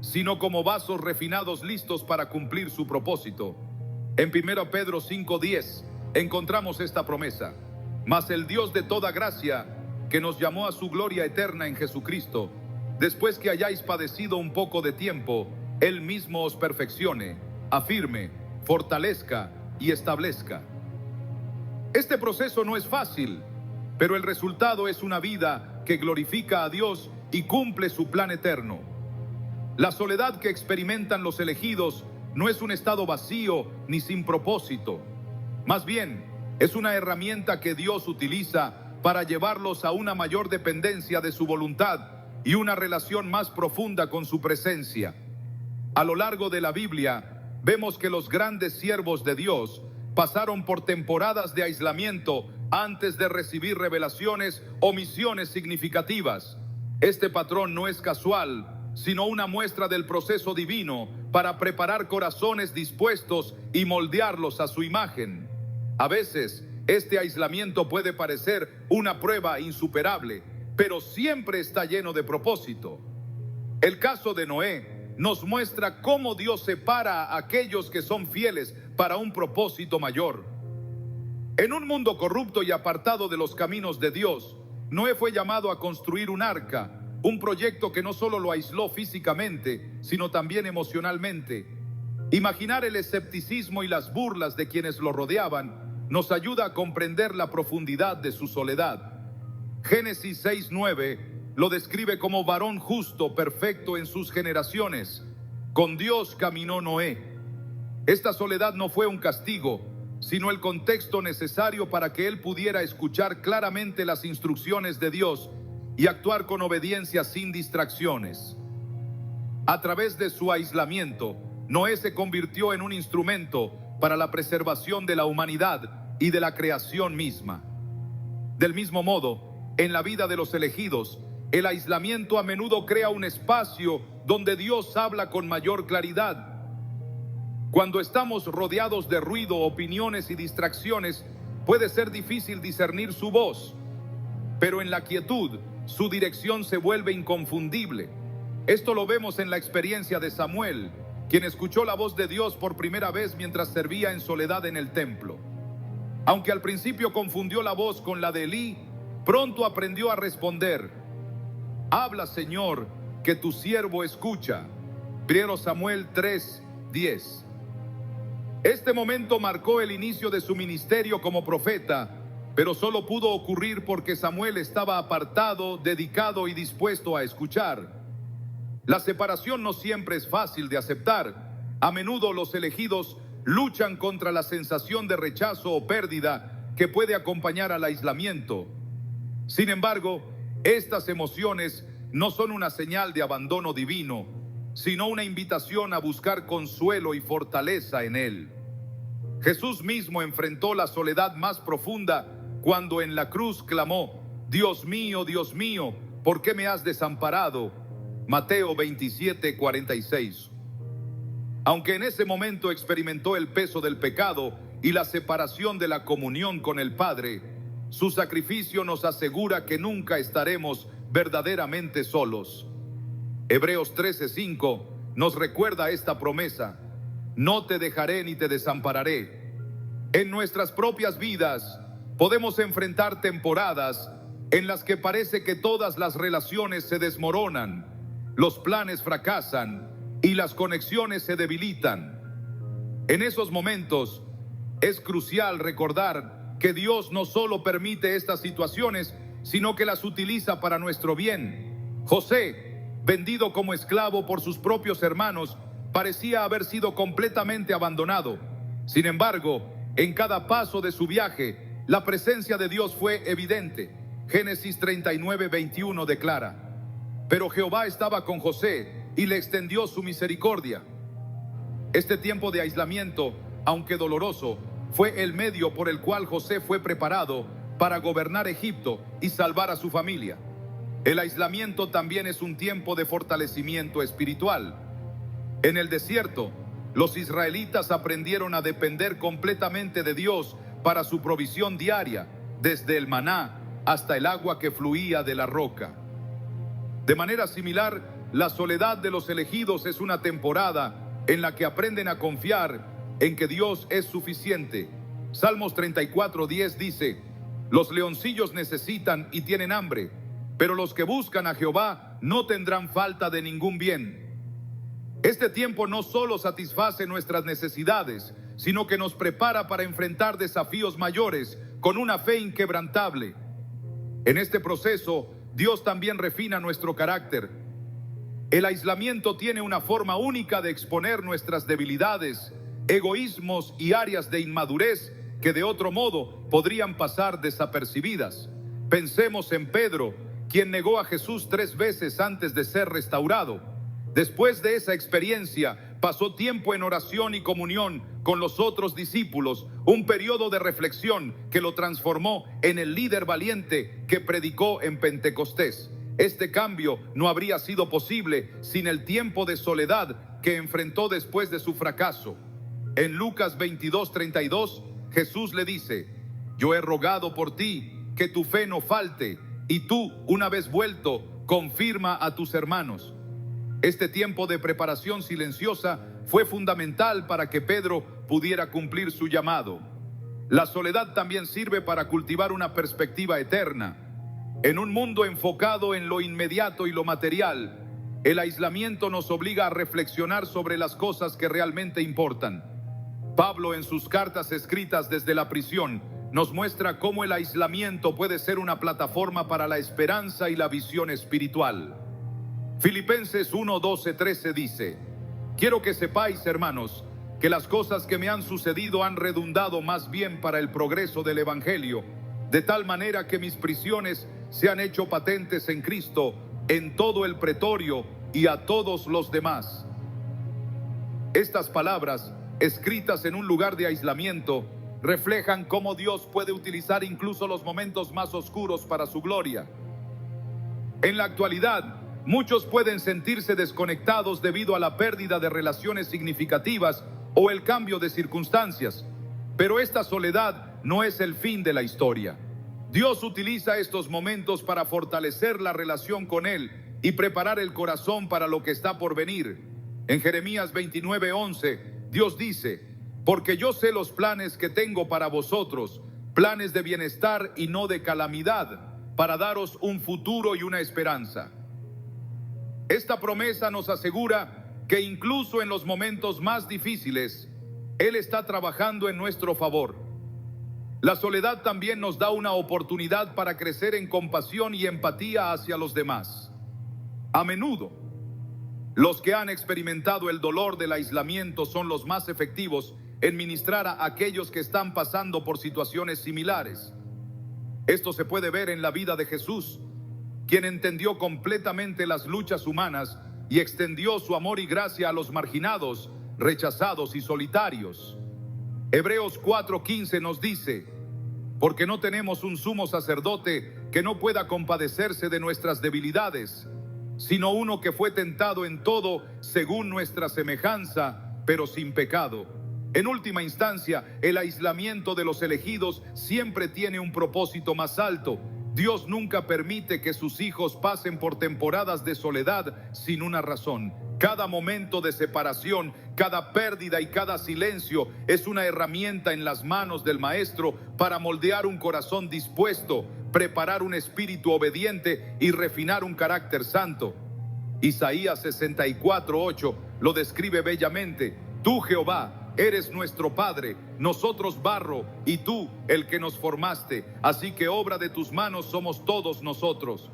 sino como vasos refinados listos para cumplir su propósito. En 1 Pedro 5:10 encontramos esta promesa: mas el Dios de toda gracia, que nos llamó a su gloria eterna en Jesucristo, después que hayáis padecido un poco de tiempo, Él mismo os perfeccione, afirme, fortalezca y establezca. Este proceso no es fácil, pero el resultado es una vida que glorifica a Dios y cumple su plan eterno. La soledad que experimentan los elegidos no es un estado vacío ni sin propósito. Más bien, es una herramienta que Dios utiliza para llevarlos a una mayor dependencia de su voluntad y una relación más profunda con su presencia. A lo largo de la Biblia, vemos que los grandes siervos de Dios pasaron por temporadas de aislamiento antes de recibir revelaciones o misiones significativas. Este patrón no es casual, sino una muestra del proceso divino para preparar corazones dispuestos y moldearlos a su imagen. A veces, este aislamiento puede parecer una prueba insuperable, pero siempre está lleno de propósito. El caso de Noé nos muestra cómo Dios separa a aquellos que son fieles para un propósito mayor. En un mundo corrupto y apartado de los caminos de Dios, Noé fue llamado a construir un arca, un proyecto que no solo lo aisló físicamente, sino también emocionalmente. Imaginar el escepticismo y las burlas de quienes lo rodeaban nos ayuda a comprender la profundidad de su soledad. Génesis 6:9 lo describe como varón justo, perfecto en sus generaciones. Con Dios caminó Noé. Esta soledad no fue un castigo, sino el contexto necesario para que él pudiera escuchar claramente las instrucciones de Dios y actuar con obediencia sin distracciones. A través de su aislamiento, Noé se convirtió en un instrumento para la preservación de la humanidad y de la creación misma. Del mismo modo, en la vida de los elegidos, el aislamiento a menudo crea un espacio donde Dios habla con mayor claridad. Cuando estamos rodeados de ruido, opiniones y distracciones, puede ser difícil discernir su voz, pero en la quietud, su dirección se vuelve inconfundible. Esto lo vemos en la experiencia de Samuel, quien escuchó la voz de Dios por primera vez mientras servía en soledad en el templo. Aunque al principio confundió la voz con la de Elí, pronto aprendió a responder: habla, Señor, que tu siervo escucha. 1 Samuel 3:10. Este momento marcó el inicio de su ministerio como profeta, pero solo pudo ocurrir porque Samuel estaba apartado, dedicado y dispuesto a escuchar. La separación no siempre es fácil de aceptar. A menudo los elegidos luchan contra la sensación de rechazo o pérdida que puede acompañar al aislamiento. Sin embargo, estas emociones no son una señal de abandono divino, sino una invitación a buscar consuelo y fortaleza en Él. Jesús mismo enfrentó la soledad más profunda cuando en la cruz clamó: Dios mío, ¿por qué me has desamparado? Mateo 27:46. Aunque en ese momento experimentó el peso del pecado y la separación de la comunión con el Padre, su sacrificio nos asegura que nunca estaremos verdaderamente solos. Hebreos 13:5 nos recuerda esta promesa: no te dejaré ni te desampararé. En nuestras propias vidas podemos enfrentar temporadas en las que parece que todas las relaciones se desmoronan, los planes fracasan y las conexiones se debilitan. En esos momentos es crucial recordar que Dios no solo permite estas situaciones, sino que las utiliza para nuestro bien. José, vendido como esclavo por sus propios hermanos, parecía haber sido completamente abandonado. Sin embargo, en cada paso de su viaje, la presencia de Dios fue evidente. Génesis 39:21 declara: pero Jehová estaba con José y le extendió su misericordia. Este tiempo de aislamiento, aunque doloroso, fue el medio por el cual José fue preparado para gobernar Egipto y salvar a su familia. El aislamiento también es un tiempo de fortalecimiento espiritual. En el desierto, los israelitas aprendieron a depender completamente de Dios para su provisión diaria, desde el maná hasta el agua que fluía de la roca. De manera similar, la soledad de los elegidos es una temporada en la que aprenden a confiar en que Dios es suficiente. Salmos 34:10 dice: los leoncillos necesitan y tienen hambre, pero los que buscan a Jehová no tendrán falta de ningún bien. Este tiempo no solo satisface nuestras necesidades, sino que nos prepara para enfrentar desafíos mayores con una fe inquebrantable. En este proceso, Dios también refina nuestro carácter. El aislamiento tiene una forma única de exponer nuestras debilidades, egoísmos y áreas de inmadurez que de otro modo podrían pasar desapercibidas. Pensemos en Pedro, quien negó a Jesús 3 veces antes de ser restaurado. Después de esa experiencia, pasó tiempo en oración y comunión con los otros discípulos, un periodo de reflexión que lo transformó en el líder valiente que predicó en Pentecostés. Este cambio no habría sido posible sin el tiempo de soledad que enfrentó después de su fracaso. En Lucas 22:32, Jesús le dice: yo he rogado por ti que tu fe no falte, y tú, una vez vuelto, confirma a tus hermanos. Este tiempo de preparación silenciosa fue fundamental para que Pedro pudiera cumplir su llamado. La soledad también sirve para cultivar una perspectiva eterna. En un mundo enfocado en lo inmediato y lo material, el aislamiento nos obliga a reflexionar sobre las cosas que realmente importan. Pablo, en sus cartas escritas desde la prisión, nos muestra cómo el aislamiento puede ser una plataforma para la esperanza y la visión espiritual. Filipenses 1, 12, 13 dice: quiero que sepáis, hermanos, que las cosas que me han sucedido han redundado más bien para el progreso del Evangelio, de tal manera que mis prisiones se han hecho patentes en Cristo, en todo el pretorio y a todos los demás. Estas palabras, escritas en un lugar de aislamiento, reflejan cómo Dios puede utilizar incluso los momentos más oscuros para su gloria. En la actualidad, muchos pueden sentirse desconectados debido a la pérdida de relaciones significativas o el cambio de circunstancias, pero esta soledad no es el fin de la historia. Dios utiliza estos momentos para fortalecer la relación con Él y preparar el corazón para lo que está por venir. En Jeremías 29:11, Dios dice: porque yo sé los planes que tengo para vosotros, planes de bienestar y no de calamidad, para daros un futuro y una esperanza. Esta promesa nos asegura que incluso en los momentos más difíciles, Él está trabajando en nuestro favor. La soledad también nos da una oportunidad para crecer en compasión y empatía hacia los demás. A menudo, los que han experimentado el dolor del aislamiento son los más efectivos en ministrar a aquellos que están pasando por situaciones similares. Esto se puede ver en la vida de Jesús, quien entendió completamente las luchas humanas y extendió su amor y gracia a los marginados, rechazados y solitarios. Hebreos 4:15 nos dice: porque no tenemos un sumo sacerdote que no pueda compadecerse de nuestras debilidades, sino uno que fue tentado en todo según nuestra semejanza, pero sin pecado. En última instancia, el aislamiento de los elegidos siempre tiene un propósito más alto. Dios nunca permite que sus hijos pasen por temporadas de soledad sin una razón. Cada momento de separación, cada pérdida y cada silencio es una herramienta en las manos del Maestro para moldear un corazón dispuesto, preparar un espíritu obediente y refinar un carácter santo. Isaías 64:8 lo describe bellamente: tú, Jehová, eres nuestro Padre, nosotros barro, y tú el que nos formaste, así que obra de tus manos somos todos nosotros.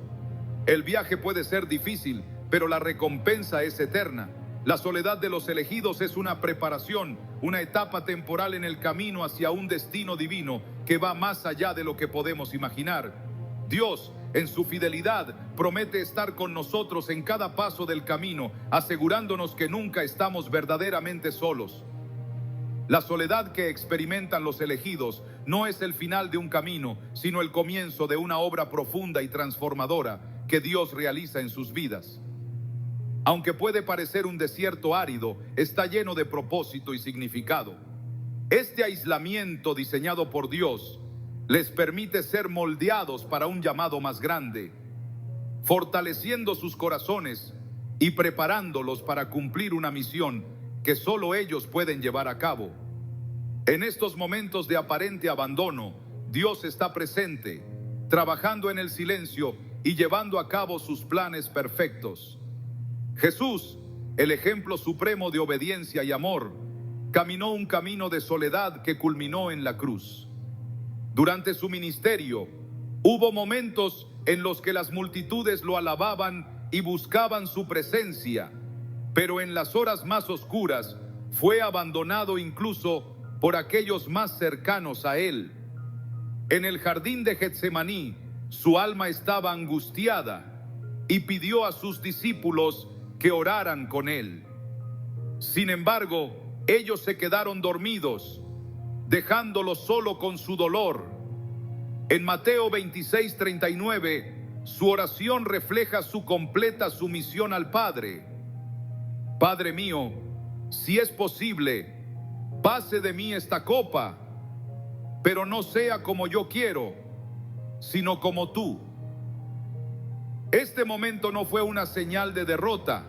El viaje puede ser difícil, pero la recompensa es eterna. La soledad de los elegidos es una preparación, una etapa temporal en el camino hacia un destino divino que va más allá de lo que podemos imaginar. Dios, en su fidelidad, promete estar con nosotros en cada paso del camino, asegurándonos que nunca estamos verdaderamente solos. La soledad que experimentan los elegidos no es el final de un camino, sino el comienzo de una obra profunda y transformadora que Dios realiza en sus vidas. Aunque puede parecer un desierto árido, está lleno de propósito y significado. Este aislamiento diseñado por Dios les permite ser moldeados para un llamado más grande, fortaleciendo sus corazones y preparándolos para cumplir una misión que solo ellos pueden llevar a cabo. En estos momentos de aparente abandono, Dios está presente, trabajando en el silencio y llevando a cabo sus planes perfectos. Jesús, el ejemplo supremo de obediencia y amor, caminó un camino de soledad que culminó en la cruz. Durante su ministerio, hubo momentos en los que las multitudes lo alababan y buscaban su presencia, pero en las horas más oscuras fue abandonado incluso por aquellos más cercanos a él. En el jardín de Getsemaní, su alma estaba angustiada y pidió a sus discípulos que oraran con él. Sin embargo, ellos se quedaron dormidos, dejándolo solo con su dolor. En Mateo 26:39, su oración refleja su completa sumisión al Padre. Padre mío, si es posible, pase de mí esta copa, pero no sea como yo quiero, sino como tú. Este momento no fue una señal de derrota,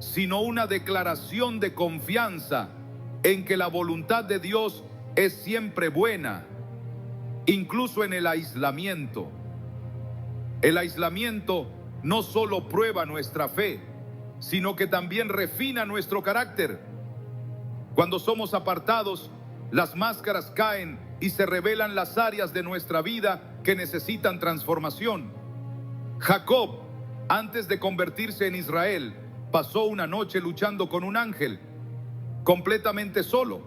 sino una declaración de confianza en que la voluntad de Dios es siempre buena, incluso en el aislamiento. El aislamiento no solo prueba nuestra fe, sino que también refina nuestro carácter. Cuando somos apartados, las máscaras caen y se revelan las áreas de nuestra vida que necesitan transformación. Jacob, antes de convertirse en Israel, pasó una noche luchando con un ángel, completamente solo.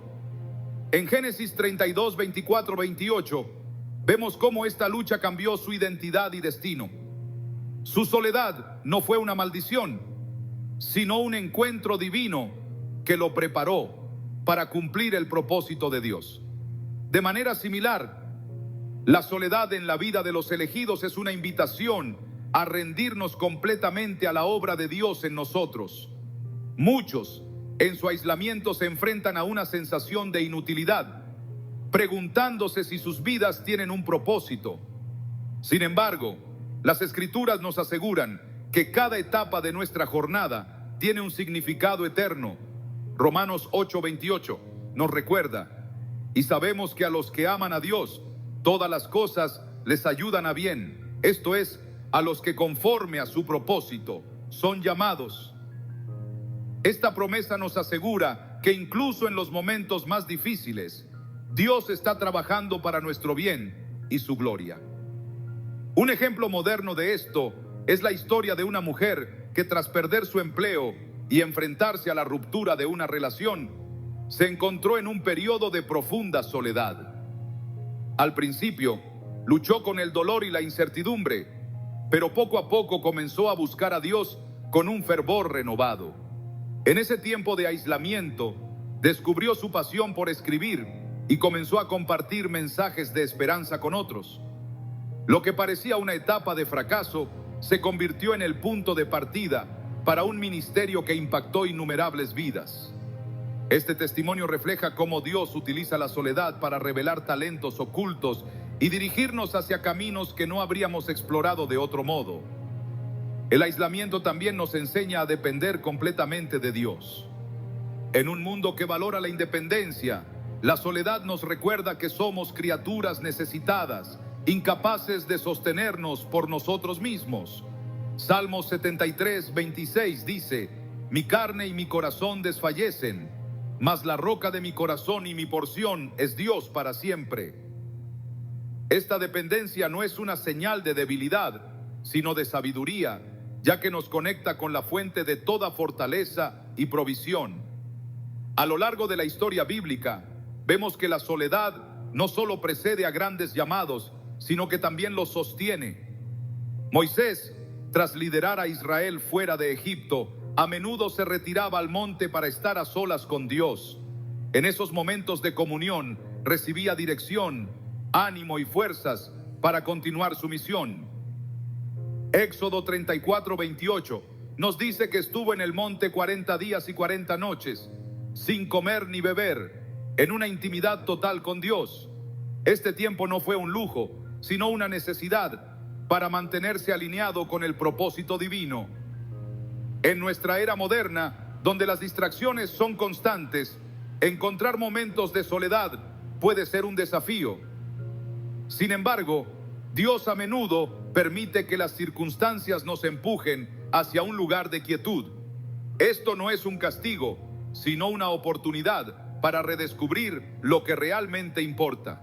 En Génesis 32, 24, 28, vemos cómo esta lucha cambió su identidad y destino. Su soledad no fue una maldición, sino un encuentro divino que lo preparó para cumplir el propósito de Dios. De manera similar, la soledad en la vida de los elegidos es una invitación a rendirnos completamente a la obra de Dios en nosotros. Muchos, en su aislamiento, se enfrentan a una sensación de inutilidad, preguntándose si sus vidas tienen un propósito. Sin embargo, las Escrituras nos aseguran que cada etapa de nuestra jornada tiene un significado eterno. Romanos 8:28 nos recuerda: y sabemos que a los que aman a Dios, todas las cosas les ayudan a bien, esto es, a los que conforme a su propósito son llamados. Esta promesa nos asegura que incluso en los momentos más difíciles, Dios está trabajando para nuestro bien y su gloria. Un ejemplo moderno de esto es la historia de una mujer que, tras perder su empleo y enfrentarse a la ruptura de una relación, se encontró en un periodo de profunda soledad. Al principio, luchó con el dolor y la incertidumbre, pero poco a poco comenzó a buscar a Dios con un fervor renovado. En ese tiempo de aislamiento, descubrió su pasión por escribir y comenzó a compartir mensajes de esperanza con otros. Lo que parecía una etapa de fracaso se convirtió en el punto de partida para un ministerio que impactó innumerables vidas. Este testimonio refleja cómo Dios utiliza la soledad para revelar talentos ocultos y dirigirnos hacia caminos que no habríamos explorado de otro modo. El aislamiento también nos enseña a depender completamente de Dios. En un mundo que valora la independencia, la soledad nos recuerda que somos criaturas necesitadas, incapaces de sostenernos por nosotros mismos. Salmos 73, 26 dice: mi carne y mi corazón desfallecen, mas la roca de mi corazón y mi porción es Dios para siempre. Esta dependencia no es una señal de debilidad, sino de sabiduría, ya que nos conecta con la fuente de toda fortaleza y provisión. A lo largo de la historia bíblica, vemos que la soledad no solo precede a grandes llamados, sino que también los sostiene. Moisés, tras liderar a Israel fuera de Egipto, a menudo se retiraba al monte para estar a solas con Dios. En esos momentos de comunión, recibía dirección, ánimo y fuerzas para continuar su misión. Éxodo 34, 28 nos dice que estuvo en el monte 40 días y 40 noches, sin comer ni beber, en una intimidad total con Dios. Este tiempo no fue un lujo, sino una necesidad para mantenerse alineado con el propósito divino. En nuestra era moderna, donde las distracciones son constantes, encontrar momentos de soledad puede ser un desafío. Sin embargo, Dios a menudo permite que las circunstancias nos empujen hacia un lugar de quietud. Esto no es un castigo, sino una oportunidad para redescubrir lo que realmente importa.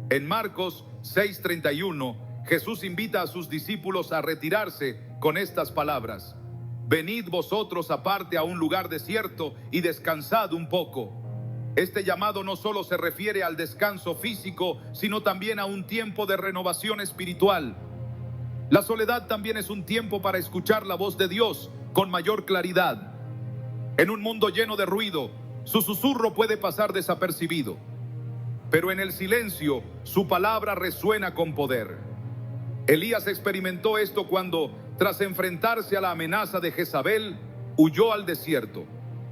En Marcos 6:31, Jesús invita a sus discípulos a retirarse con estas palabras: venid vosotros aparte a un lugar desierto y descansad un poco. Este llamado no solo se refiere al descanso físico, sino también a un tiempo de renovación espiritual. La soledad también es un tiempo para escuchar la voz de Dios con mayor claridad. En un mundo lleno de ruido, su susurro puede pasar desapercibido, pero en el silencio, su palabra resuena con poder. Elías experimentó esto cuando, tras enfrentarse a la amenaza de Jezabel, huyó al desierto.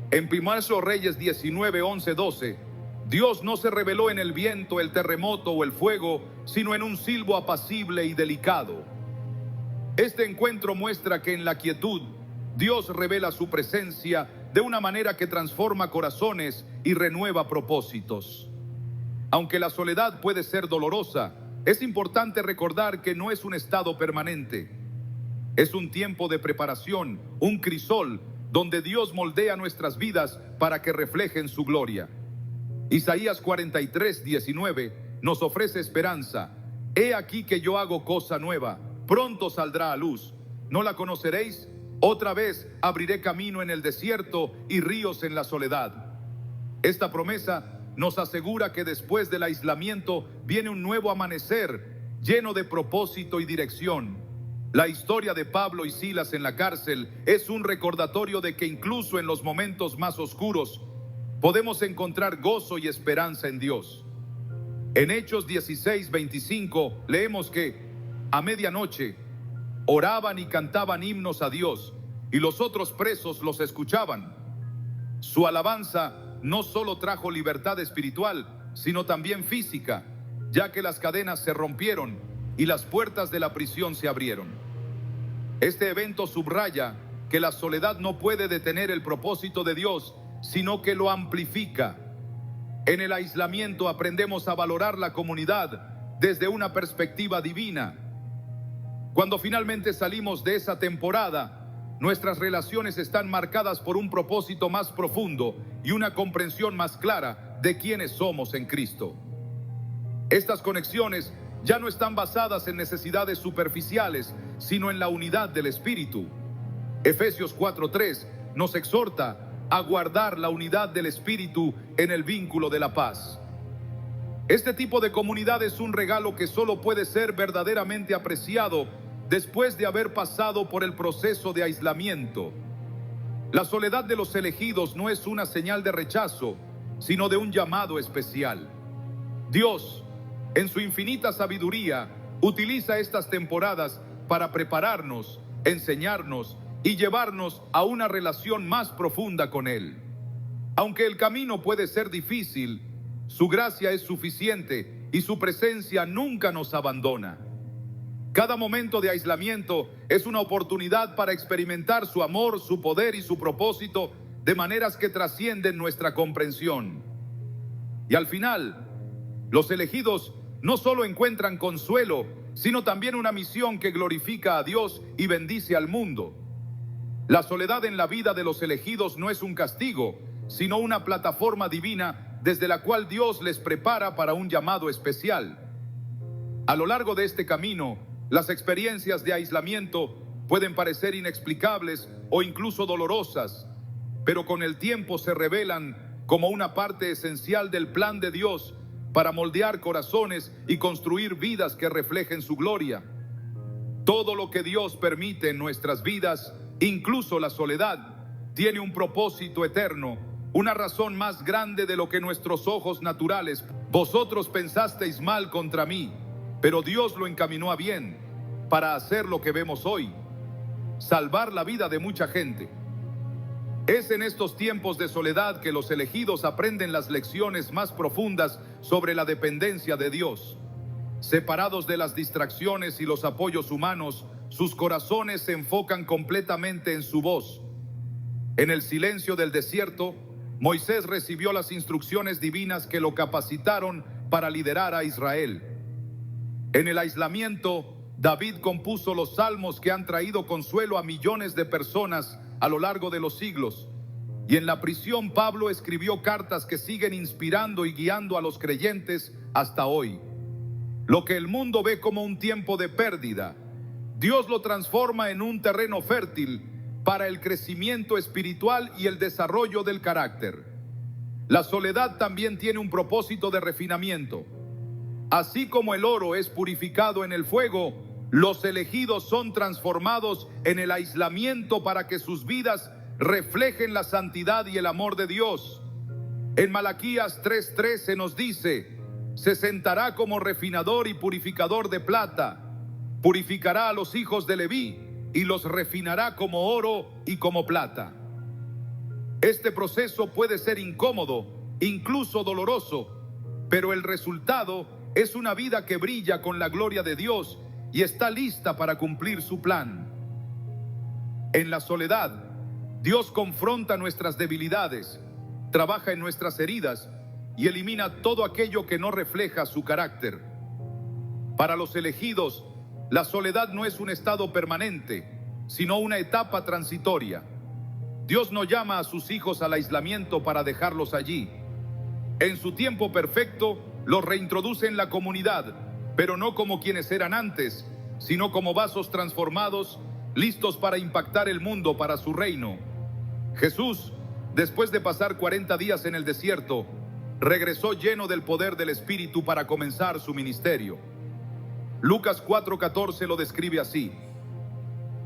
En 1 Reyes 19, 11, 12, Dios no se reveló en el viento, el terremoto o el fuego, sino en un silbo apacible y delicado. Este encuentro muestra que en la quietud, Dios revela su presencia de una manera que transforma corazones y renueva propósitos. Aunque la soledad puede ser dolorosa, es importante recordar que no es un estado permanente. Es un tiempo de preparación, un crisol, donde Dios moldea nuestras vidas para que reflejen su gloria. Isaías 43, 19 nos ofrece esperanza. He aquí que yo hago cosa nueva, pronto saldrá a luz. ¿No la conoceréis? Otra vez abriré camino en el desierto y ríos en la soledad. Esta promesa nos asegura que después del aislamiento viene un nuevo amanecer lleno de propósito y dirección. La historia de Pablo y Silas en la cárcel es un recordatorio de que incluso en los momentos más oscuros podemos encontrar gozo y esperanza en Dios. En Hechos 16:25 leemos que a medianoche oraban y cantaban himnos a Dios, y los otros presos los escuchaban. Su alabanza no solo trajo libertad espiritual, sino también física, ya que las cadenas se rompieron y las puertas de la prisión se abrieron. Este evento subraya que la soledad no puede detener el propósito de Dios, sino que lo amplifica. En el aislamiento aprendemos a valorar la comunidad desde una perspectiva divina. Cuando finalmente salimos de esa temporada, nuestras relaciones están marcadas por un propósito más profundo y una comprensión más clara de quiénes somos en Cristo. Estas conexiones ya no están basadas en necesidades superficiales, sino en la unidad del Espíritu. Efesios 4:3 nos exhorta a guardar la unidad del Espíritu en el vínculo de la paz. Este tipo de comunidad es un regalo que solo puede ser verdaderamente apreciado después de haber pasado por el proceso de aislamiento. La soledad de los elegidos no es una señal de rechazo, sino de un llamado especial. Dios, en su infinita sabiduría, utiliza estas temporadas para prepararnos, enseñarnos y llevarnos a una relación más profunda con Él. Aunque el camino puede ser difícil, su gracia es suficiente y su presencia nunca nos abandona. Cada momento de aislamiento es una oportunidad para experimentar su amor, su poder y su propósito de maneras que trascienden nuestra comprensión. Y al final, los elegidos no solo encuentran consuelo, sino también una misión que glorifica a Dios y bendice al mundo. La soledad en la vida de los elegidos no es un castigo, sino una plataforma divina desde la cual Dios les prepara para un llamado especial. A lo largo de este camino, las experiencias de aislamiento pueden parecer inexplicables o incluso dolorosas, pero con el tiempo se revelan como una parte esencial del plan de Dios para moldear corazones y construir vidas que reflejen su gloria. Todo lo que Dios permite en nuestras vidas, incluso la soledad, tiene un propósito eterno, una razón más grande de lo que nuestros ojos naturales. Vosotros pensasteis mal contra mí, pero Dios lo encaminó a bien para hacer lo que vemos hoy, salvar la vida de mucha gente. Es en estos tiempos de soledad que los elegidos aprenden las lecciones más profundas sobre la dependencia de Dios. Separados de las distracciones y los apoyos humanos, sus corazones se enfocan completamente en su voz. En el silencio del desierto, Moisés recibió las instrucciones divinas que lo capacitaron para liderar a Israel. En el aislamiento, David compuso los salmos que han traído consuelo a millones de personas a lo largo de los siglos. Y en la prisión, Pablo escribió cartas que siguen inspirando y guiando a los creyentes hasta hoy. Lo que el mundo ve como un tiempo de pérdida, Dios lo transforma en un terreno fértil para el crecimiento espiritual y el desarrollo del carácter. La soledad también tiene un propósito de refinamiento. Así como el oro es purificado en el fuego, los elegidos son transformados en el aislamiento para que sus vidas reflejen la santidad y el amor de Dios. En Malaquías 3:13 nos dice: se sentará como refinador y purificador de plata, purificará a los hijos de Leví y los refinará como oro y como plata. Este proceso puede ser incómodo, incluso doloroso, pero el resultado es una vida que brilla con la gloria de Dios y está lista para cumplir su plan. En la soledad, Dios confronta nuestras debilidades, trabaja en nuestras heridas y elimina todo aquello que no refleja su carácter. Para los elegidos, la soledad no es un estado permanente, sino una etapa transitoria. Dios no llama a sus hijos al aislamiento para dejarlos allí. En su tiempo perfecto, los reintroduce en la comunidad, pero no como quienes eran antes, sino como vasos transformados, listos para impactar el mundo para su reino. Jesús, después de pasar 40 días en el desierto, regresó lleno del poder del Espíritu para comenzar su ministerio. Lucas 4:14 lo describe así: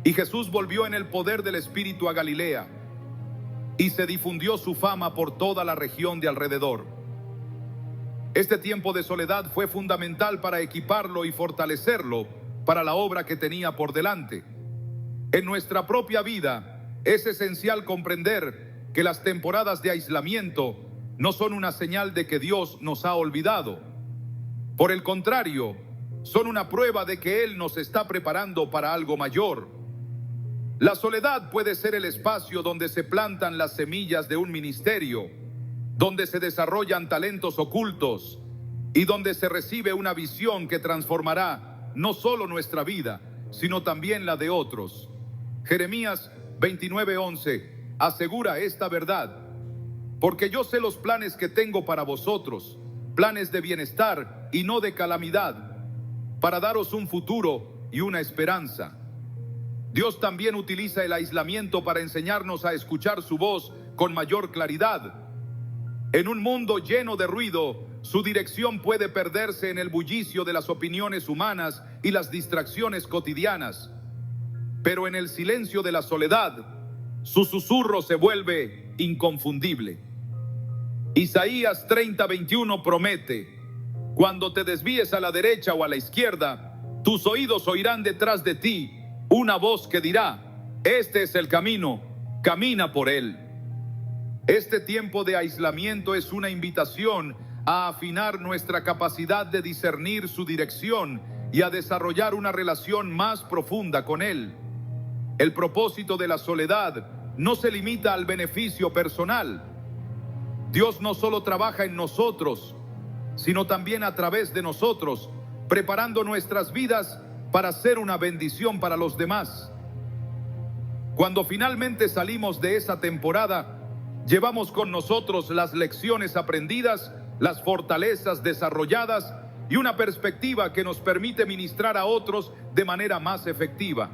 y Jesús volvió en el poder del Espíritu a Galilea, y se difundió su fama por toda la región de alrededor. Este tiempo de soledad fue fundamental para equiparlo y fortalecerlo para la obra que tenía por delante. En nuestra propia vida es esencial comprender que las temporadas de aislamiento no son una señal de que Dios nos ha olvidado. Por el contrario, son una prueba de que Él nos está preparando para algo mayor. La soledad puede ser el espacio donde se plantan las semillas de un ministerio, donde se desarrollan talentos ocultos y donde se recibe una visión que transformará no solo nuestra vida, sino también la de otros. Jeremías 29:11 asegura esta verdad: porque yo sé los planes que tengo para vosotros, planes de bienestar y no de calamidad, para daros un futuro y una esperanza. Dios también utiliza el aislamiento para enseñarnos a escuchar su voz con mayor claridad. En un mundo lleno de ruido, su dirección puede perderse en el bullicio de las opiniones humanas y las distracciones cotidianas. Pero en el silencio de la soledad, su susurro se vuelve inconfundible. Isaías 30:21 promete: cuando te desvíes a la derecha o a la izquierda, tus oídos oirán detrás de ti una voz que dirá: este es el camino, camina por él. Este tiempo de aislamiento es una invitación a afinar nuestra capacidad de discernir su dirección y a desarrollar una relación más profunda con Él. El propósito de la soledad no se limita al beneficio personal. Dios no solo trabaja en nosotros, sino también a través de nosotros, preparando nuestras vidas para ser una bendición para los demás. Cuando finalmente salimos de esa temporada, llevamos con nosotros las lecciones aprendidas, las fortalezas desarrolladas y una perspectiva que nos permite ministrar a otros de manera más efectiva.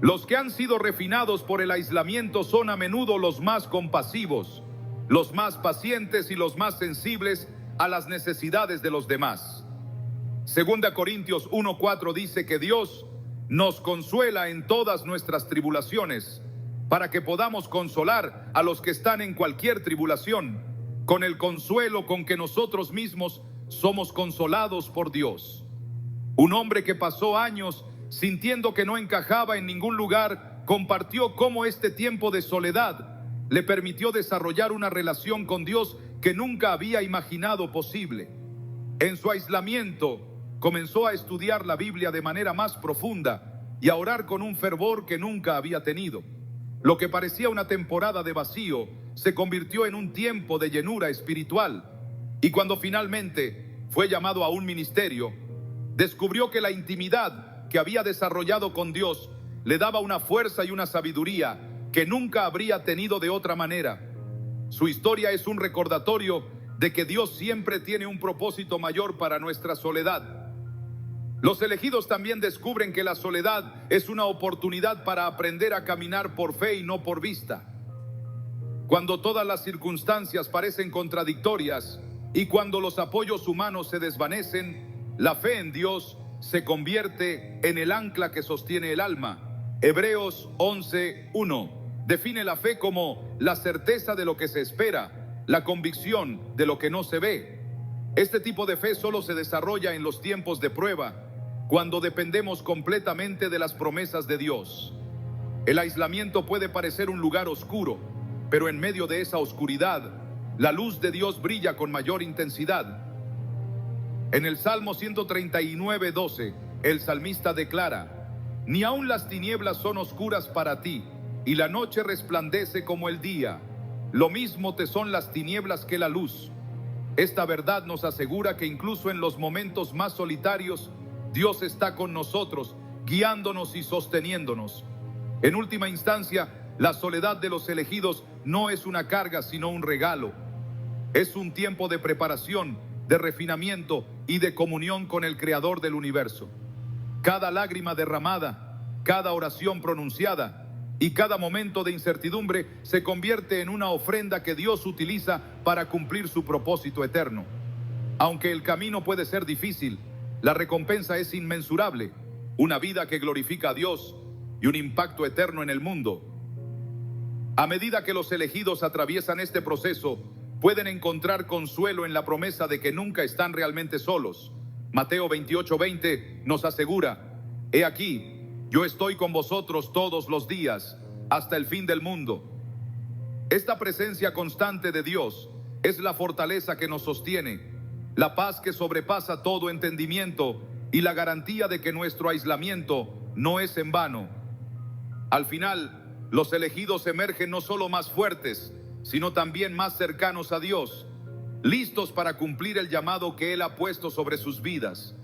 Los que han sido refinados por el aislamiento son a menudo los más compasivos, los más pacientes y los más sensibles a las necesidades de los demás. Segunda Corintios 1:4 dice que Dios nos consuela en todas nuestras tribulaciones, para que podamos consolar a los que están en cualquier tribulación, con el consuelo con que nosotros mismos somos consolados por Dios. Un hombre que pasó años sintiendo que no encajaba en ningún lugar, compartió cómo este tiempo de soledad le permitió desarrollar una relación con Dios que nunca había imaginado posible. En su aislamiento, comenzó a estudiar la Biblia de manera más profunda y a orar con un fervor que nunca había tenido. Lo que parecía una temporada de vacío se convirtió en un tiempo de llenura espiritual. Y cuando finalmente fue llamado a un ministerio, descubrió que la intimidad que había desarrollado con Dios le daba una fuerza y una sabiduría que nunca habría tenido de otra manera. Su historia es un recordatorio de que Dios siempre tiene un propósito mayor para nuestra soledad. Los elegidos también descubren que la soledad es una oportunidad para aprender a caminar por fe y no por vista. Cuando todas las circunstancias parecen contradictorias y cuando los apoyos humanos se desvanecen, la fe en Dios se convierte en el ancla que sostiene el alma. Hebreos 11:1 define la fe como la certeza de lo que se espera, la convicción de lo que no se ve. Este tipo de fe solo se desarrolla en los tiempos de prueba, cuando dependemos completamente de las promesas de Dios. El aislamiento puede parecer un lugar oscuro, pero en medio de esa oscuridad, la luz de Dios brilla con mayor intensidad. En el Salmo 139:12, el salmista declara: ni aun las tinieblas son oscuras para ti, y la noche resplandece como el día. Lo mismo te son las tinieblas que la luz. Esta verdad nos asegura que incluso en los momentos más solitarios, Dios está con nosotros, guiándonos y sosteniéndonos. En última instancia, la soledad de los elegidos no es una carga, sino un regalo. Es un tiempo de preparación, de refinamiento y de comunión con el Creador del universo. Cada lágrima derramada, cada oración pronunciada y cada momento de incertidumbre se convierte en una ofrenda que Dios utiliza para cumplir su propósito eterno. Aunque el camino puede ser difícil, la recompensa es inmensurable, una vida que glorifica a Dios y un impacto eterno en el mundo. A medida que los elegidos atraviesan este proceso, pueden encontrar consuelo en la promesa de que nunca están realmente solos. Mateo 28:20 nos asegura: He aquí, yo estoy con vosotros todos los días, hasta el fin del mundo. Esta presencia constante de Dios es la fortaleza que nos sostiene, la paz que sobrepasa todo entendimiento y la garantía de que nuestro aislamiento no es en vano. Al final, los elegidos emergen no solo más fuertes, sino también más cercanos a Dios, listos para cumplir el llamado que Él ha puesto sobre sus vidas.